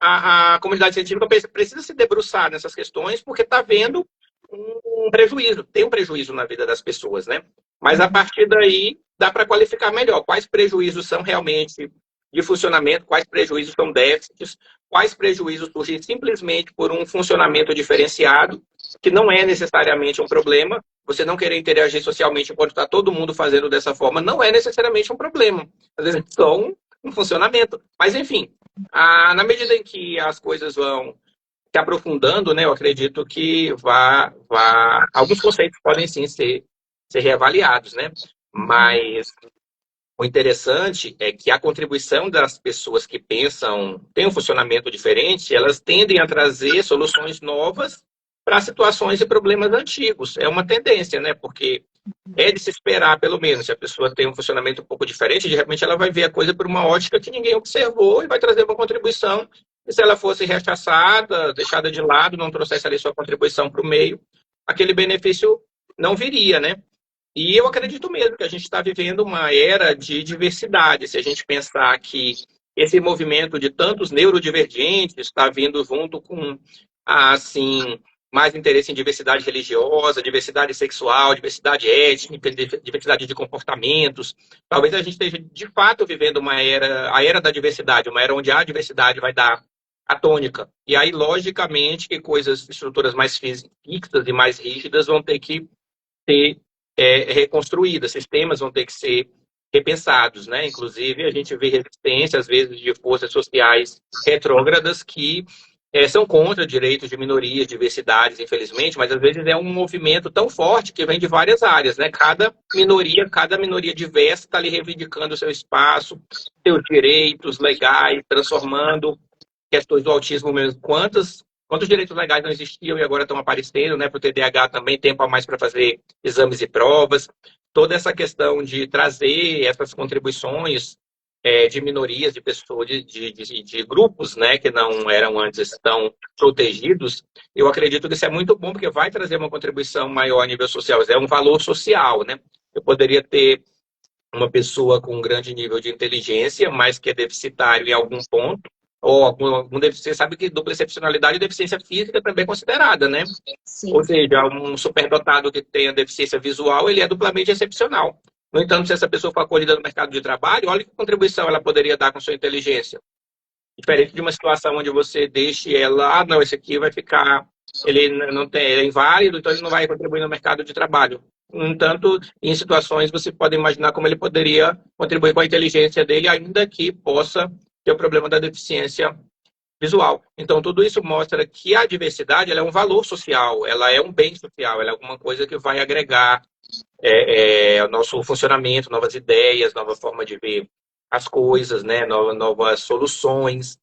a comunidade científica precisa se debruçar nessas questões, porque está vendo um prejuízo, tem um prejuízo na vida das pessoas, né? Mas a partir daí dá para qualificar melhor quais prejuízos são realmente de funcionamento, quais prejuízos são déficits, quais prejuízos surgem simplesmente por um funcionamento diferenciado, que não é necessariamente um problema. Você não querer interagir socialmente enquanto está todo mundo fazendo dessa forma não é necessariamente um problema. Às vezes é só um funcionamento. Mas, enfim, na medida em que as coisas vão se aprofundando, né, eu acredito que alguns conceitos podem sim ser reavaliados, né? Mas o interessante é que a contribuição das pessoas que pensam, têm um funcionamento diferente, elas tendem a trazer soluções novas para situações e problemas antigos. É uma tendência, né? Porque é de se esperar, pelo menos, se a pessoa tem um funcionamento um pouco diferente, de repente ela vai ver a coisa por uma ótica que ninguém observou e vai trazer uma contribuição. E se ela fosse rechaçada, deixada de lado, não trouxesse ali sua contribuição para o meio, aquele benefício não viria, né? E eu acredito mesmo que a gente está vivendo uma era de diversidade. Se a gente pensar que esse movimento de tantos neurodivergentes está vindo junto com, assim, mais interesse em diversidade religiosa, diversidade sexual, diversidade étnica, diversidade de comportamentos. Talvez a gente esteja, de fato, vivendo uma era, a era da diversidade, uma era onde a diversidade vai dar a tônica. E aí, logicamente, que coisas, estruturas mais fixas e mais rígidas vão ter que ser reconstruídas, sistemas vão ter que ser repensados, né? Inclusive, a gente vê resistência, às vezes, de forças sociais retrógradas que são contra direitos de minorias, diversidades, infelizmente, mas às vezes é um movimento tão forte que vem de várias áreas, né? Cada minoria diversa está ali reivindicando o seu espaço, seus direitos legais, transformando questões do autismo mesmo. Quantos direitos legais não existiam e agora estão aparecendo, né? Para o TDAH também, tempo a mais para fazer exames e provas. Toda essa questão de trazer essas contribuições de minorias, de pessoas, de grupos, né, que não eram antes tão protegidos, eu acredito que isso é muito bom, porque vai trazer uma contribuição maior a nível social. É um valor social, né? Eu poderia ter uma pessoa com um grande nível de inteligência, mas que é deficitário em algum ponto, ou algum deficiência, sabe que dupla excepcionalidade e deficiência física também é considerada, né? Sim. Ou seja, um superdotado que tenha deficiência visual, ele é duplamente excepcional. No entanto, se essa pessoa for acolhida no mercado de trabalho, olha que contribuição ela poderia dar com sua inteligência. Diferente de uma situação onde você deixe ela, não, esse aqui vai ficar, ele não tem, ele é inválido, então ele não vai contribuir no mercado de trabalho. No entanto, em situações você pode imaginar como ele poderia contribuir com a inteligência dele, ainda que possa ter o problema da deficiência visual. Então, tudo isso mostra que a diversidade ela é um valor social, ela é um bem social, ela é alguma coisa que vai agregar o nosso funcionamento, novas ideias, nova forma de ver as coisas, né? Novas soluções.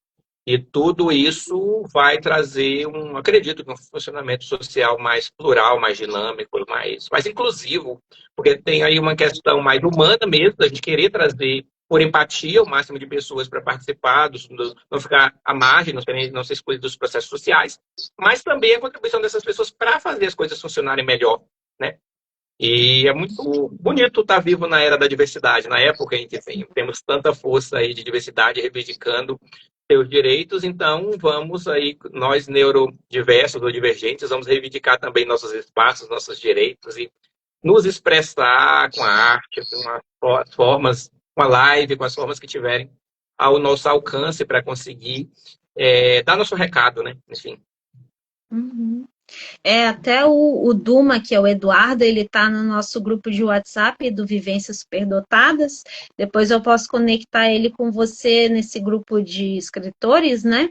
E tudo isso vai trazer acredito que um funcionamento social mais plural, mais dinâmico, mais inclusivo, porque tem aí uma questão mais humana mesmo, da gente querer trazer por empatia o máximo de pessoas para participar, não ficar à margem, não ser excluído dos processos sociais, mas também a contribuição dessas pessoas para fazer as coisas funcionarem melhor, né? E é muito bonito estar vivo na era da diversidade, na época em que temos tanta força aí de diversidade reivindicando seus direitos, então vamos aí, nós neurodiversos ou divergentes, vamos reivindicar também nossos espaços, nossos direitos e nos expressar com a arte, com as formas, com a live, com as formas que tiverem ao nosso alcance para conseguir dar nosso recado, né? Enfim. Uhum. Até o Duma, que é o Eduardo, ele está no nosso grupo de WhatsApp do Vivências Superdotadas. Depois eu posso conectar ele com você nesse grupo de escritores, né?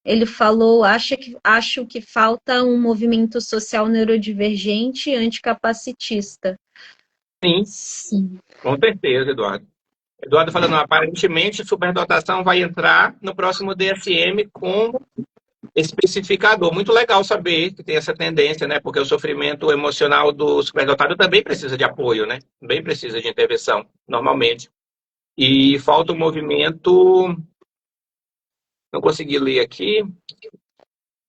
Ele falou, acho que falta um movimento social neurodivergente e anticapacitista. Sim, Sim. com certeza, Eduardo. Eduardo falando, aparentemente, superdotação vai entrar no próximo DSM como especificador. Muito legal saber que tem essa tendência, né? Porque o sofrimento emocional do superdotado também precisa de apoio, né? Também precisa de intervenção, normalmente. E falta um movimento, não consegui ler aqui,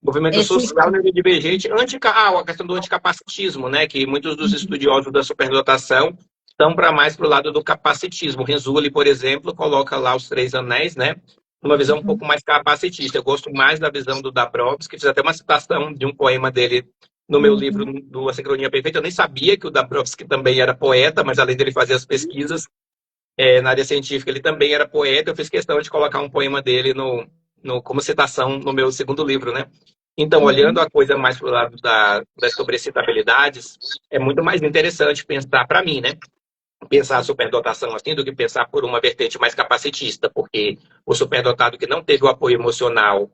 movimento social neurodivergente, a questão do anticapacitismo, né? Que muitos dos estudiosos da superdotação estão mais para o lado do capacitismo. Renzulli, por exemplo, coloca lá os Três Anéis, né? Uma visão um pouco mais capacitista. Eu gosto mais da visão do Dabrowski, fiz até uma citação de um poema dele no meu livro do A Sincronia Perfeita. Eu nem sabia que o Dabrowski também era poeta, mas além dele fazer as pesquisas na área científica, ele também era poeta. Eu fiz questão de colocar um poema dele como citação no meu segundo livro, né? Então, olhando a coisa mais para o lado das sobrecitabilidades, é muito mais interessante pensar, para mim, né? Pensar a superdotação assim do que pensar por uma vertente mais capacitista, porque o superdotado que não teve o apoio emocional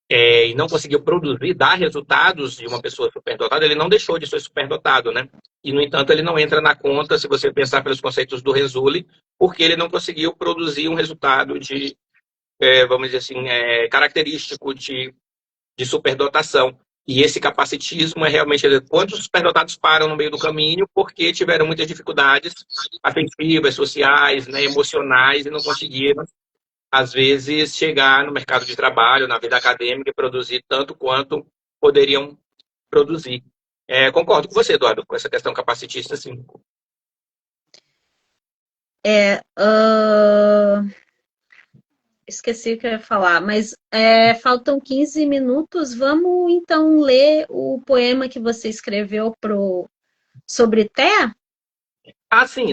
e não conseguiu produzir, dar resultados de uma pessoa superdotada, ele não deixou de ser superdotado, né? E, no entanto, ele não entra na conta, se você pensar pelos conceitos do Renzulli, porque ele não conseguiu produzir um resultado vamos dizer assim, característico de superdotação. E esse capacitismo é realmente quantos superdotados param no meio do caminho porque tiveram muitas dificuldades afetivas, sociais, né, emocionais e não conseguiram, às vezes, chegar no mercado de trabalho, na vida acadêmica e produzir tanto quanto poderiam produzir. Concordo com você, Eduardo, com essa questão capacitista, sim. É, esqueci o que eu ia falar, mas faltam 15 minutos. Vamos então ler o poema que você escreveu sobre Té? Ah, sim,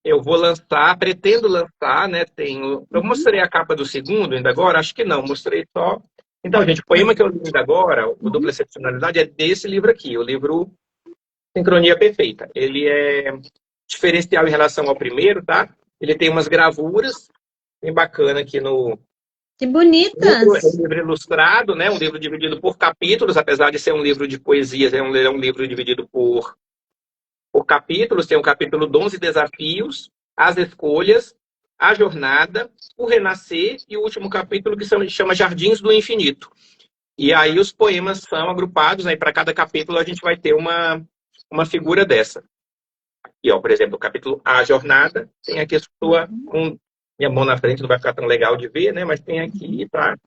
eu vou lançar, pretendo lançar, né? Eu Uhum, mostrei a capa do segundo ainda agora? Acho que não, mostrei só. Então, gente, o poema que eu li ainda agora, o Dupla uhum, Excepcionalidade, é desse livro aqui, o livro Sincronia Perfeita. Ele é diferencial em relação ao primeiro, tá? Ele tem umas gravuras bem bacana aqui no que livro. É um bonitas! livro ilustrado, né? Um livro dividido por capítulos, apesar de ser um livro de poesias, é um livro dividido por capítulos. Tem o capítulo 11 Desafios, As Escolhas, A Jornada, O Renascer e o último capítulo que chama Jardins do Infinito. E aí os poemas são agrupados, né? Para cada capítulo a gente vai ter uma figura dessa. E, ó, por exemplo, o capítulo A Jornada, tem aqui a sua, com minha mão na frente, não vai ficar tão legal de ver, né? Mas tem aqui, tá?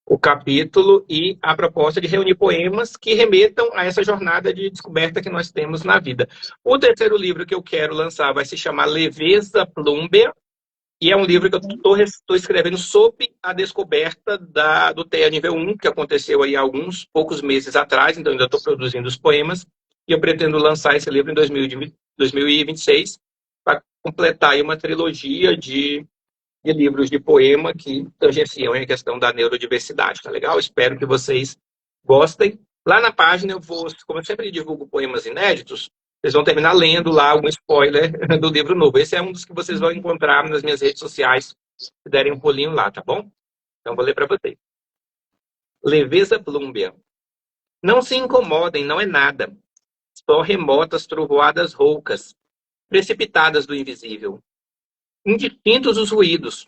O capítulo e a proposta de reunir poemas que remetam a essa jornada de descoberta que nós temos na vida. O terceiro livro que eu quero lançar vai se chamar Leveza Plúmbea, e é um livro que eu estou escrevendo sobre a descoberta do TEA nível 1, que aconteceu aí há alguns poucos meses atrás, então ainda estou produzindo os poemas, e eu pretendo lançar esse livro em 2026, para completar aí uma trilogia de livros de poema que tangenciam a questão da neurodiversidade, tá legal? Espero que vocês gostem. Lá na página eu vou, como eu sempre divulgo poemas inéditos, vocês vão terminar lendo lá algum spoiler do livro novo. Esse é um dos que vocês vão encontrar nas minhas redes sociais, se derem um pulinho lá, tá bom? Então vou ler para vocês. Leveza Plúmbea. Não se incomodem, não é nada. Só remotas trovoadas roucas, precipitadas do invisível. Indistintos os ruídos.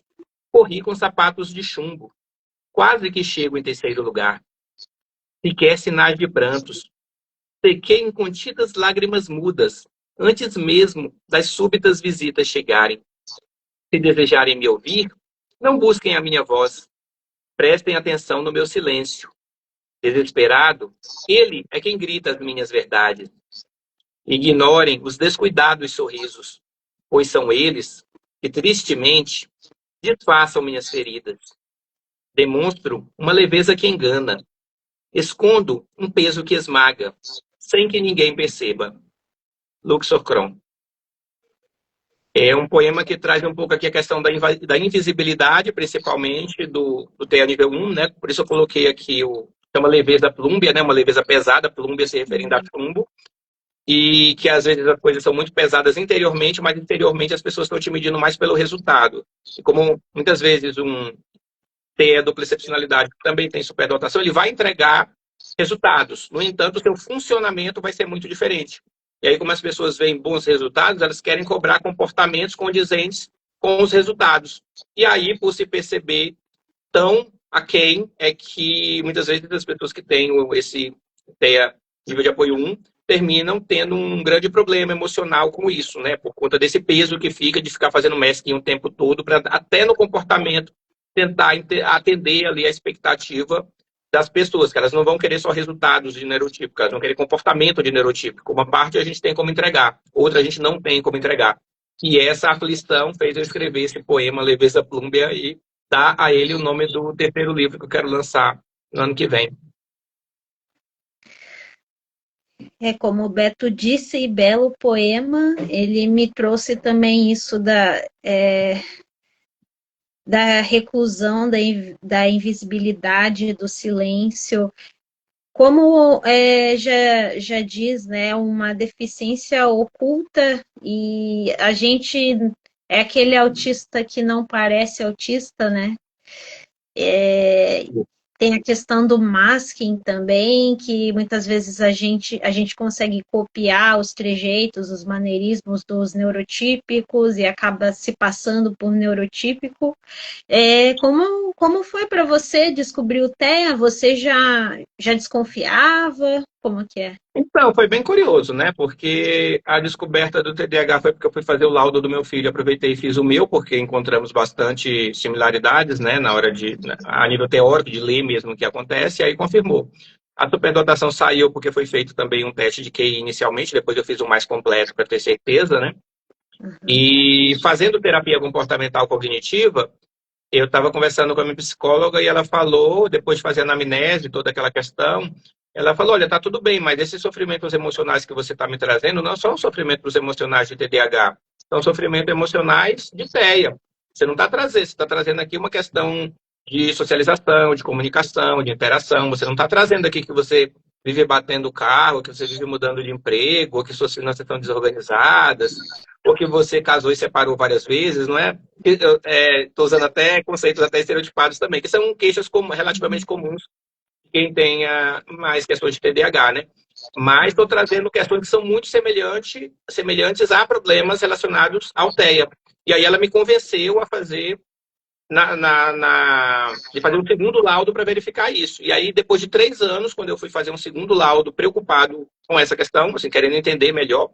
Corri com sapatos de chumbo. Quase que chego em terceiro lugar. Sequer sinais de prantos. Sequei em contidas lágrimas mudas, antes mesmo das súbitas visitas chegarem. Se desejarem me ouvir, não busquem a minha voz. Prestem atenção no meu silêncio. Desesperado, ele é quem grita as minhas verdades. Ignorem os descuidados sorrisos, pois são eles que, tristemente, disfarçam minhas feridas. Demonstro uma leveza que engana. Escondo um peso que esmaga, sem que ninguém perceba. Luxor Kron. É um poema que traz um pouco aqui a questão da invisibilidade, principalmente do TEA nível 1, né? Por isso eu coloquei aqui chama leveza plúmbea, né? Uma leveza pesada, plúmbea se referindo a chumbo, e que às vezes as coisas são muito pesadas interiormente, mas interiormente as pessoas estão te medindo mais pelo resultado. E como muitas vezes um TEA dupla excepcionalidade também tem superdotação, ele vai entregar resultados. No entanto, o seu funcionamento vai ser muito diferente. E aí, como as pessoas veem bons resultados, elas querem cobrar comportamentos condizentes com os resultados. E aí, por se perceber tão aquém, é que muitas vezes as pessoas que têm esse TEA nível de apoio 1 terminam tendo um grande problema emocional com isso, né? Por conta desse peso que fica de ficar fazendo masking o tempo todo, para até no comportamento tentar atender ali a expectativa das pessoas, que elas não vão querer só resultados de neurotípico, elas vão querer comportamento de neurotípico. Uma parte a gente tem como entregar, outra a gente não tem como entregar. E essa aflição fez eu escrever esse poema Leveza Plúmbea e dar a ele o nome do terceiro livro que eu quero lançar no ano que vem. Como o Beto disse, e belo poema, ele me trouxe também isso da reclusão, da invisibilidade, do silêncio. Como já diz, né, uma deficiência oculta, e a gente é aquele autista que não parece autista, né? Tem a questão do masking também, que muitas vezes a gente consegue copiar os trejeitos, os maneirismos dos neurotípicos e acaba se passando por neurotípico. Como foi para você descobrir o TEA? Você já desconfiava? Como que é? Então, foi bem curioso, né? Porque a descoberta do TDAH foi porque eu fui fazer o laudo do meu filho, aproveitei e fiz o meu, porque encontramos bastante similaridades, né? Na hora a nível teórico, de ler mesmo o que acontece, e aí confirmou. A superdotação saiu porque foi feito também um teste de QI inicialmente, depois eu fiz um mais completo para ter certeza, né? E fazendo terapia comportamental cognitiva, eu estava conversando com a minha psicóloga e ela falou, depois de fazer a anamnese, toda aquela questão, ela falou, olha, tá tudo bem, mas esses sofrimentos emocionais que você está me trazendo não são sofrimentos emocionais de TDAH, são sofrimentos emocionais de TEA. Você não está trazendo, você está trazendo aqui uma questão de socialização, de comunicação, de interação, você não está trazendo aqui que você vive batendo o carro, que você vive mudando de emprego, ou que suas finanças estão desorganizadas, ou que você casou e separou várias vezes, não é? Estou usando até conceitos até estereotipados também, que são queixas relativamente comuns de quem tenha mais questões de TDAH, né? Mas estou trazendo questões que são muito semelhantes a problemas relacionados ao TEA. E aí ela me convenceu a fazer de fazer um segundo laudo para verificar isso. E aí, depois de 3 anos, quando eu fui fazer um segundo laudo, preocupado com essa questão, assim, querendo entender melhor,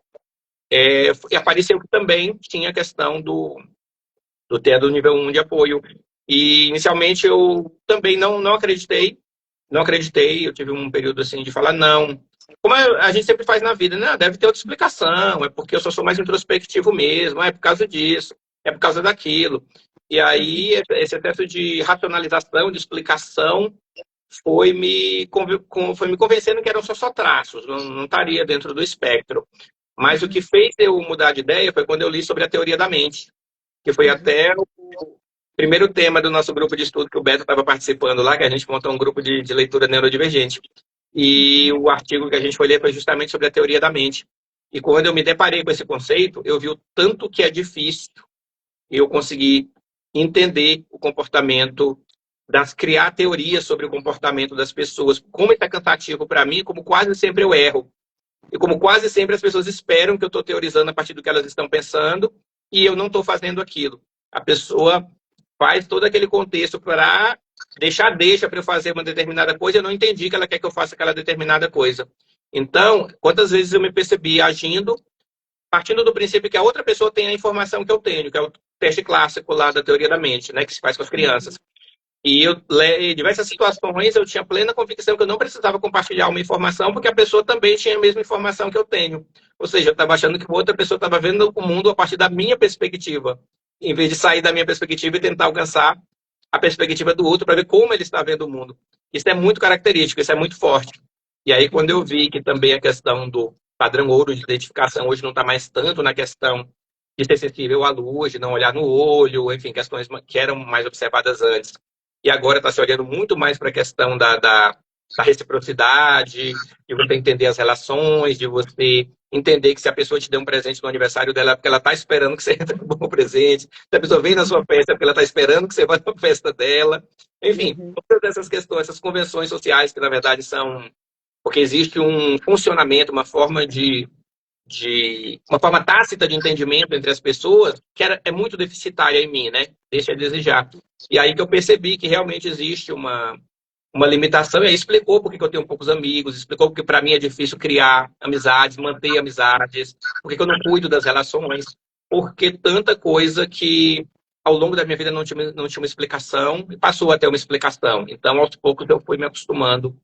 e apareceu que também tinha a questão do TEA do nível 1 de apoio. E, inicialmente, eu também não acreditei. Não acreditei, eu tive um período assim de falar não. Como a gente sempre faz na vida, né? Deve ter outra explicação, é porque eu só sou mais introspectivo mesmo, é por causa disso, é por causa daquilo. E aí, esse excesso de racionalização, de explicação, foi me convencendo que eram só traços, não estaria dentro do espectro. Mas o que fez eu mudar de ideia foi quando eu li sobre a teoria da mente, que foi até o primeiro tema do nosso grupo de estudo que o Beto estava participando lá, que a gente montou um grupo de leitura neurodivergente. E o artigo que a gente foi ler foi justamente sobre a teoria da mente. E quando eu me deparei com esse conceito, eu vi o tanto que é difícil eu conseguir entender o comportamento, criar teorias sobre o comportamento das pessoas, como isso é cansativo para mim, como quase sempre eu erro. E como quase sempre as pessoas esperam que eu estou teorizando a partir do que elas estão pensando e eu não estou fazendo aquilo. A pessoa faz todo aquele contexto para deixa para eu fazer uma determinada coisa e eu não entendi que ela quer que eu faça aquela determinada coisa. Então, quantas vezes eu me percebi agindo partindo do princípio que a outra pessoa tem a informação que eu tenho, que é o teste clássico lá da teoria da mente, né, que se faz com as crianças. E em diversas situações eu tinha plena convicção que eu não precisava compartilhar uma informação porque a pessoa também tinha a mesma informação que eu tenho. Ou seja, eu estava achando que outra pessoa estava vendo o mundo a partir da minha perspectiva, em vez de sair da minha perspectiva e tentar alcançar a perspectiva do outro para ver como ele está vendo o mundo. Isso é muito característico, isso é muito forte. E aí, quando eu vi que também a questão do padrão ouro de identificação hoje não está mais tanto na questão de ser sensível à luz, de não olhar no olho, enfim, questões que eram mais observadas antes. E agora está se olhando muito mais para a questão da reciprocidade, de você entender as relações, de você entender que se a pessoa te deu um presente no aniversário dela, é porque ela está esperando que você entre com um bom presente. Se a pessoa vem na sua festa, é porque ela está esperando que você vá na festa dela. Enfim, todas essas questões, essas convenções sociais que, na verdade, são... Porque existe um funcionamento, uma forma uma forma tácita de entendimento entre as pessoas que é muito deficitária em mim, né? Deixa a desejar. E aí que eu percebi que realmente existe uma limitação, e aí explicou porque que eu tenho poucos amigos, explicou porque para mim é difícil criar amizades, manter amizades, porque eu não cuido das relações, porque tanta coisa que ao longo da minha vida não tinha uma explicação e passou a ter uma explicação. Então, aos poucos, eu fui me acostumando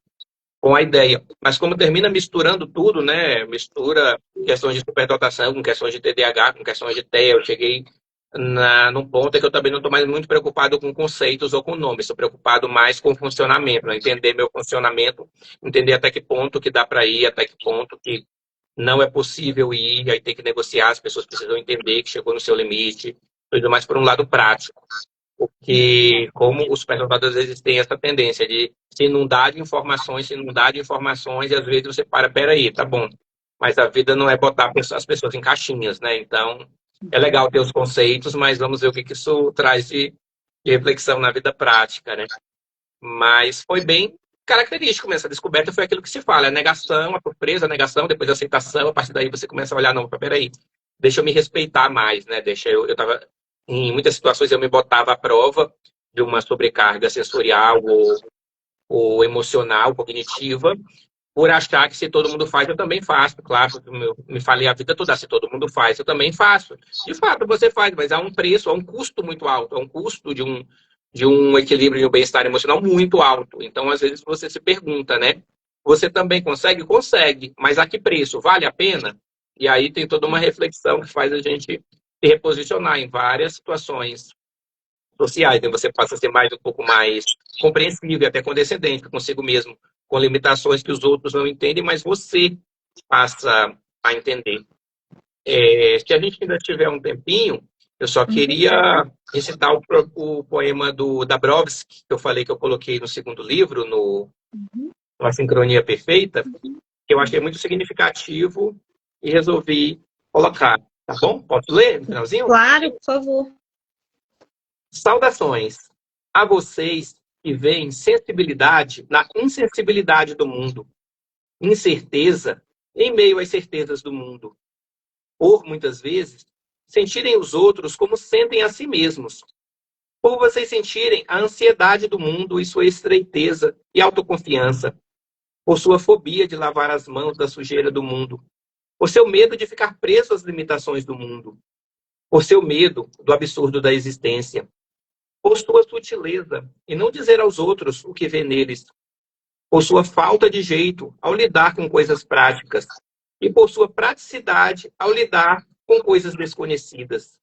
com a ideia. Mas como termina misturando tudo, né? Mistura questões de superdotação com questões de TDAH, com questões de TEA. Eu cheguei num ponto em que eu também não estou mais muito preocupado com conceitos ou com nomes. Estou preocupado mais com o funcionamento, né? Entender meu funcionamento, entender até que ponto que dá para ir, até que ponto que não é possível ir, aí tem que negociar, as pessoas precisam entender que chegou no seu limite, tudo mais por um lado prático. Porque, como os superdotados às vezes têm essa tendência de se inundar de informações, e às vezes você peraí, tá bom. Mas a vida não é botar as pessoas em caixinhas, né? Então, é legal ter os conceitos, mas vamos ver o que isso traz de reflexão na vida prática, né? Mas foi bem característico mesmo. Essa descoberta foi aquilo que se fala, a negação, a surpresa, a negação, depois a aceitação, a partir daí você começa a olhar, não, peraí, deixa eu me respeitar mais, né? Eu tava, em muitas situações eu me botava à prova de uma sobrecarga sensorial ou emocional, cognitiva, por achar que se todo mundo faz, eu também faço. Claro, eu me falei a vida toda, se todo mundo faz, eu também faço. De fato, você faz, mas há um preço, há um custo muito alto, há um custo de um equilíbrio e um bem-estar emocional muito alto. Então, às vezes, você se pergunta, né? Você também consegue? Consegue, mas a que preço? Vale a pena? E aí tem toda uma reflexão que faz a gente se reposicionar em várias situações sociais. Então você passa a ser um pouco mais compreensível e até condescendente consigo mesmo, com limitações que os outros não entendem, mas você passa a entender. Se a gente ainda tiver um tempinho, eu só queria recitar o poema do Dabrowski, que eu falei que eu coloquei no segundo livro, no A Sincronia Perfeita, que eu achei muito significativo e resolvi colocar. Tá bom? Posso ler no finalzinho? Claro, por favor. Saudações a vocês que veem sensibilidade na insensibilidade do mundo, incerteza em meio às certezas do mundo. Por, muitas vezes, sentirem os outros como sentem a si mesmos. Por vocês sentirem a ansiedade do mundo e sua estreiteza e autoconfiança. Por sua fobia de lavar as mãos da sujeira do mundo. Por seu medo de ficar preso às limitações do mundo. Por seu medo do absurdo da existência. Por sua sutileza e não dizer aos outros o que vê neles. Por sua falta de jeito ao lidar com coisas práticas. E por sua praticidade ao lidar com coisas desconhecidas.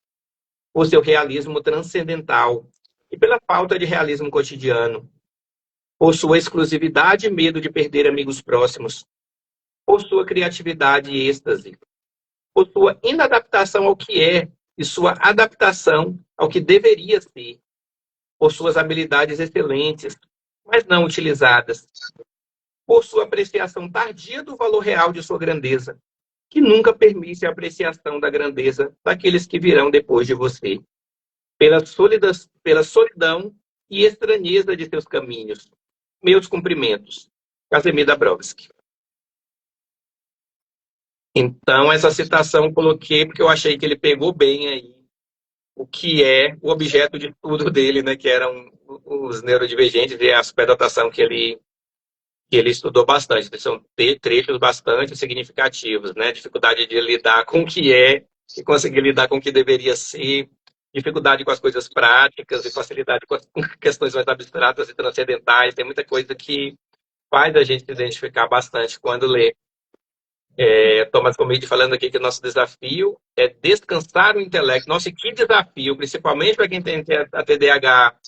Por seu realismo transcendental e pela falta de realismo cotidiano. Por sua exclusividade e medo de perder amigos próximos. Por sua criatividade e êxtase. Por sua inadaptação ao que é e sua adaptação ao que deveria ser. Por suas habilidades excelentes, mas não utilizadas. Por sua apreciação tardia do valor real de sua grandeza, que nunca permite a apreciação da grandeza daqueles que virão depois de você. Pela solidão e estranheza de seus caminhos. Meus cumprimentos. Casemir Dabrowski. Então, essa citação eu coloquei porque eu achei que ele pegou bem aí o que é o objeto de estudo dele, né, que eram os neurodivergentes e a superdotação que ele estudou bastante. São trechos bastante significativos, né? Dificuldade de lidar com o que é e conseguir lidar com o que deveria ser, dificuldade com as coisas práticas e facilidade com as questões mais abstratas e transcendentais. Tem muita coisa que faz a gente se identificar bastante quando lê. Thomas Comide falando aqui que o nosso desafio é descansar o intelecto. Nossa, que desafio, principalmente para quem tem a TDAH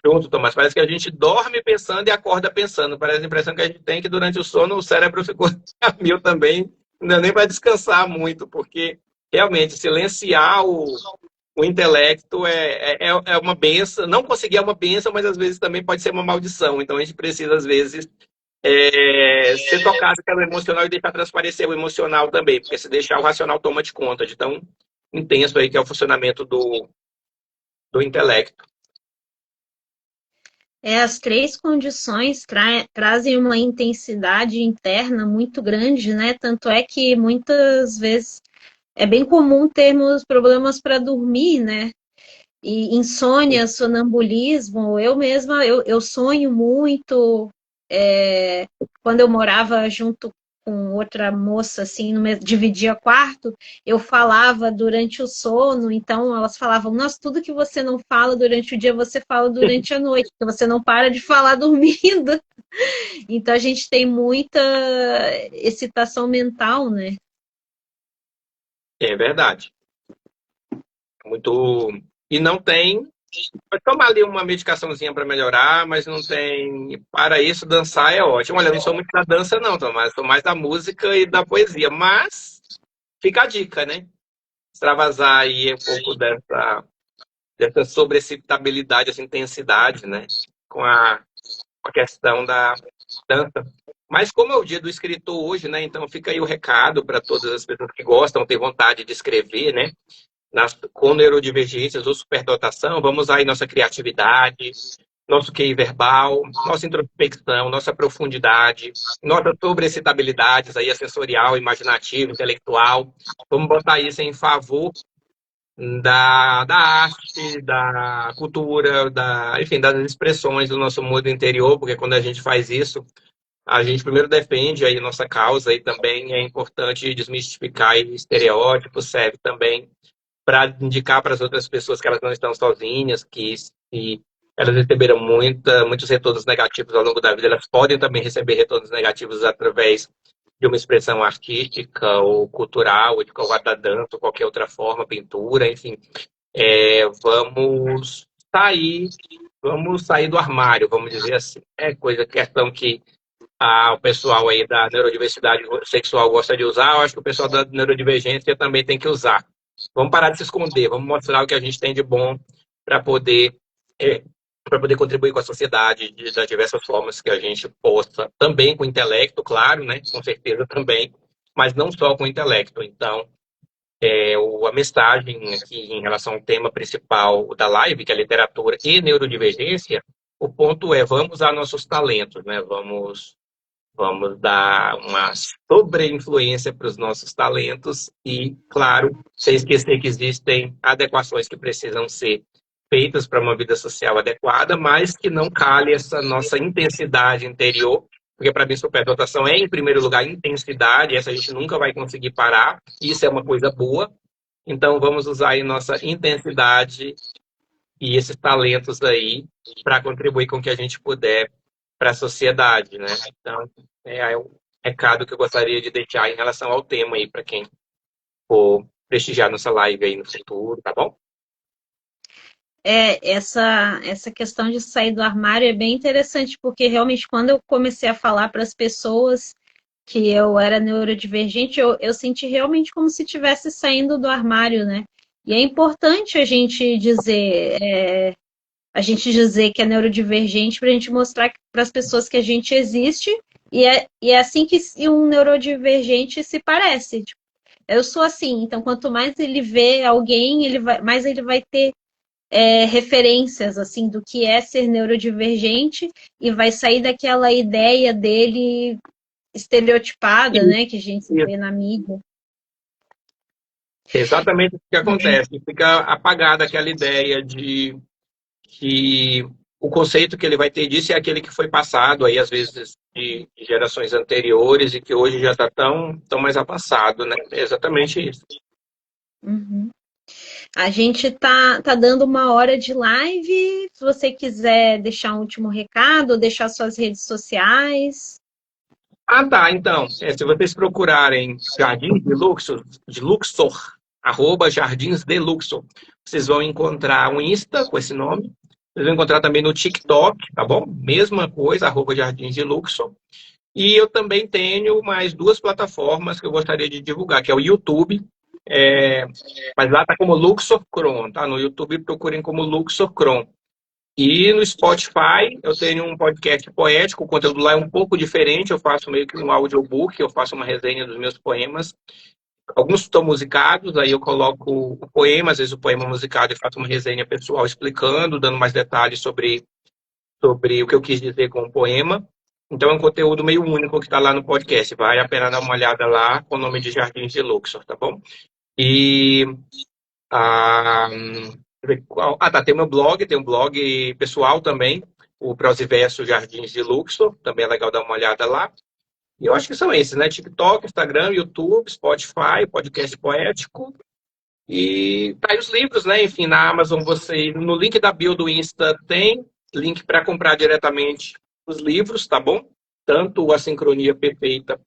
junto, Tomás. Parece que a gente dorme pensando e acorda pensando. Parece a impressão que a gente tem que durante o sono o cérebro ficou a mil também. Não nem vai descansar muito, porque realmente silenciar o intelecto é uma benção. Não conseguir é uma benção, mas às vezes também pode ser uma maldição. Então a gente precisa, às vezes, ser tocado pelo emocional e deixar transparecer o emocional também, porque se deixar o racional toma de conta de tão intenso aí que é o funcionamento do intelecto. As três condições trazem uma intensidade interna muito grande, né? Tanto é que muitas vezes é bem comum termos problemas para dormir, né? E insônia, sonambulismo, eu mesma, eu sonho muito. Quando eu morava junto com outra moça, assim, dividia quarto, eu falava durante o sono, então elas falavam, nossa, tudo que você não fala durante o dia, você fala durante a noite, porque você não para de falar dormindo. Então a gente tem muita excitação mental, né? É verdade. Muito. E não tem. Vai tomar ali uma medicaçãozinha para melhorar, mas não tem. Para isso, dançar é ótimo. Olha, eu não sou muito da dança, não, Tomás. Sou mais da música e da poesia. Mas fica a dica, né? Extravasar aí um pouco dessa sobreexcitabilidade, essa intensidade, né? Com a questão da dança. Mas como é o dia do escritor hoje, né? Então fica aí o recado para todas as pessoas que gostam, têm vontade de escrever, né? Com neurodivergências ou superdotação, vamos usar aí nossa criatividade, nosso QI verbal, nossa introspecção, nossa profundidade, nossas sobreexcitabilidades aí, a sensorial, imaginativa, intelectual. Vamos botar isso em favor da arte, da cultura, enfim, das expressões do nosso mundo interior, porque quando a gente faz isso, a gente primeiro defende aí nossa causa e também é importante desmistificar estereótipos, serve também para indicar para as outras pessoas que elas não estão sozinhas, que se elas receberam muitos retornos negativos ao longo da vida, elas podem também receber retornos negativos através de uma expressão artística ou cultural, ou de qualquer dança, ou qualquer outra forma, pintura, enfim. Vamos sair do armário, vamos dizer assim. É questão que o pessoal aí da neurodiversidade sexual gosta de usar, eu acho que o pessoal da neurodivergência também tem que usar. Vamos parar de se esconder, vamos mostrar o que a gente tem de bom para poder, para poder contribuir com a sociedade das diversas formas que a gente possa, também com o intelecto, claro, né? Com certeza também, mas não só com o intelecto. Então, a mensagem aqui em relação ao tema principal da live, que é literatura e neurodivergência, o ponto é, vamos usar nossos talentos, né? Vamos dar uma sobre-influência para os nossos talentos e, claro, sem esquecer que existem adequações que precisam ser feitas para uma vida social adequada, mas que não cale essa nossa intensidade interior, porque para mim superdotação é, em primeiro lugar, intensidade, essa a gente nunca vai conseguir parar, isso é uma coisa boa. Então, vamos usar aí nossa intensidade e esses talentos aí para contribuir com o que a gente puder para a sociedade, né? Então, é o recado que eu gostaria de deixar em relação ao tema aí para quem for prestigiar nossa live aí no futuro, tá bom? Essa questão de sair do armário é bem interessante, porque realmente quando eu comecei a falar para as pessoas que eu era neurodivergente, eu senti realmente como se estivesse saindo do armário, né? E é importante a gente dizer que é neurodivergente para a gente mostrar para as pessoas que a gente existe e é assim que um neurodivergente se parece. Tipo, eu sou assim, então quanto mais ele vê alguém, mais ele vai ter referências assim do que é ser neurodivergente e vai sair daquela ideia dele estereotipada, né, que a gente vê na mídia. Exatamente o que acontece. Fica apagada aquela ideia de que o conceito que ele vai ter disso é aquele que foi passado aí, às vezes, de gerações anteriores e que hoje já está tão mais avançado, né? É exatamente isso. Uhum. A gente tá dando uma hora de live. Se você quiser deixar um último recado, deixar suas redes sociais. Tá. Então, se vocês procurarem Jardins de Luxor, @ Jardins de Luxor, vocês vão encontrar um Insta com esse nome. Vocês vão encontrar também no TikTok, tá bom? Mesma coisa, @ Jardins de Luxor. E eu também tenho mais 2 plataformas que eu gostaria de divulgar, que é o YouTube, mas lá tá como Luxor Cron, tá? No YouTube procurem como Luxor Cron. E no Spotify eu tenho um podcast poético, o conteúdo lá é um pouco diferente, eu faço meio que um audiobook, eu faço uma resenha dos meus poemas. Alguns estão musicados, aí eu coloco o poema, às vezes o poema musicado, e faço uma resenha pessoal explicando, dando mais detalhes sobre o que eu quis dizer com o poema. Então é um conteúdo meio único que está lá no podcast. Vale a pena dar uma olhada lá com o nome de Jardins de Luxor, tá bom? E tem meu blog, tem um blog pessoal também, o Prosiverso Jardins de Luxor, também é legal dar uma olhada lá. E eu acho que são esses, né? TikTok, Instagram, YouTube, Spotify, podcast poético. E tá aí os livros, né? Enfim, na Amazon, no link da bio do Insta tem link para comprar diretamente os livros, tá bom? Tanto A Sincronia Perfeita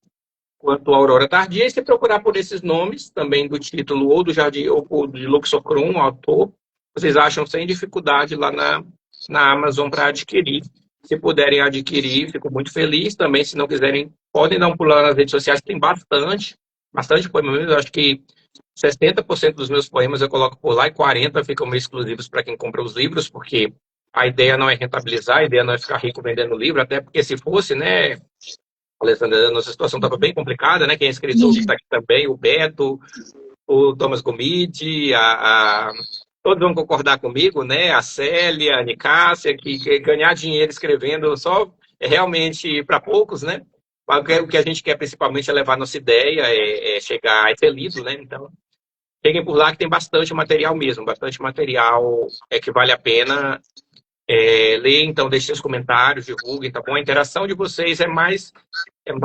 quanto a Aurora Tardia. E se procurar por esses nomes, também do título ou do Jardim ou de Luxor Krum, o autor, vocês acham sem dificuldade lá na Amazon para adquirir. Se puderem adquirir, fico muito feliz. Também, se não quiserem, podem dar um pulo nas redes sociais, tem bastante poema mesmo. Eu acho que 60% dos meus poemas eu coloco por lá e 40% ficam meio exclusivos para quem compra os livros, porque a ideia não é rentabilizar, a ideia não é ficar rico vendendo livro, até porque se fosse, né, Alessandra, a nossa situação estava bem complicada, né? Quem é escritor que está aqui também, o Beto, o Thomas Gomide, todos vão concordar comigo, né? A Célia, a Nicássia, que ganhar dinheiro escrevendo só é realmente para poucos, né? O que a gente quer principalmente é levar nossa ideia, chegar, ser lido, né? Então, cheguem por lá que tem bastante material mesmo, bastante material que vale a pena ler. Então, deixem seus comentários, divulguem, tá bom? A interação de vocês é mais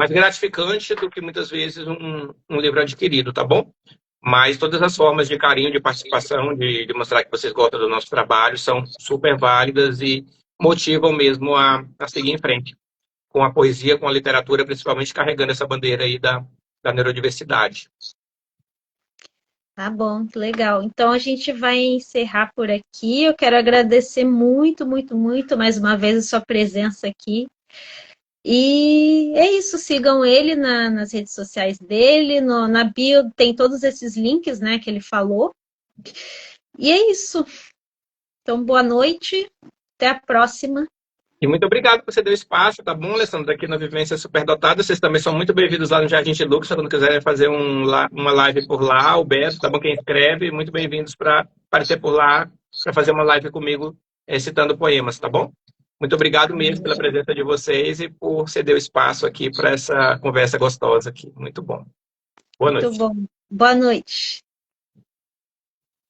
gratificante do que muitas vezes um livro adquirido, tá bom? Mas todas as formas de carinho, de participação, de mostrar que vocês gostam do nosso trabalho são super válidas e motivam mesmo a seguir em frente com a poesia, com a literatura, principalmente carregando essa bandeira aí da neurodiversidade. Tá bom, legal. Então a gente vai encerrar por aqui. Eu quero agradecer muito, muito, muito mais uma vez a sua presença aqui. E é isso, sigam ele nas redes sociais dele, na bio tem todos esses links, né, que ele falou. E é isso. Então, boa noite, até a próxima. E muito obrigado por você ter o espaço, tá bom, Alessandro? Aqui na Vivência Superdotada. Vocês também são muito bem-vindos lá no Jardim de Luxor, quando quiserem fazer uma live por lá, o Beto, tá bom? Quem escreve, muito bem-vindos para aparecer por lá, para fazer uma live comigo, citando poemas, tá bom? Muito obrigado mesmo pela presença de vocês e por ceder o espaço aqui para essa conversa gostosa aqui. Muito bom. Boa noite. Muito bom. Boa noite.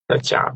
Tchau, tchau.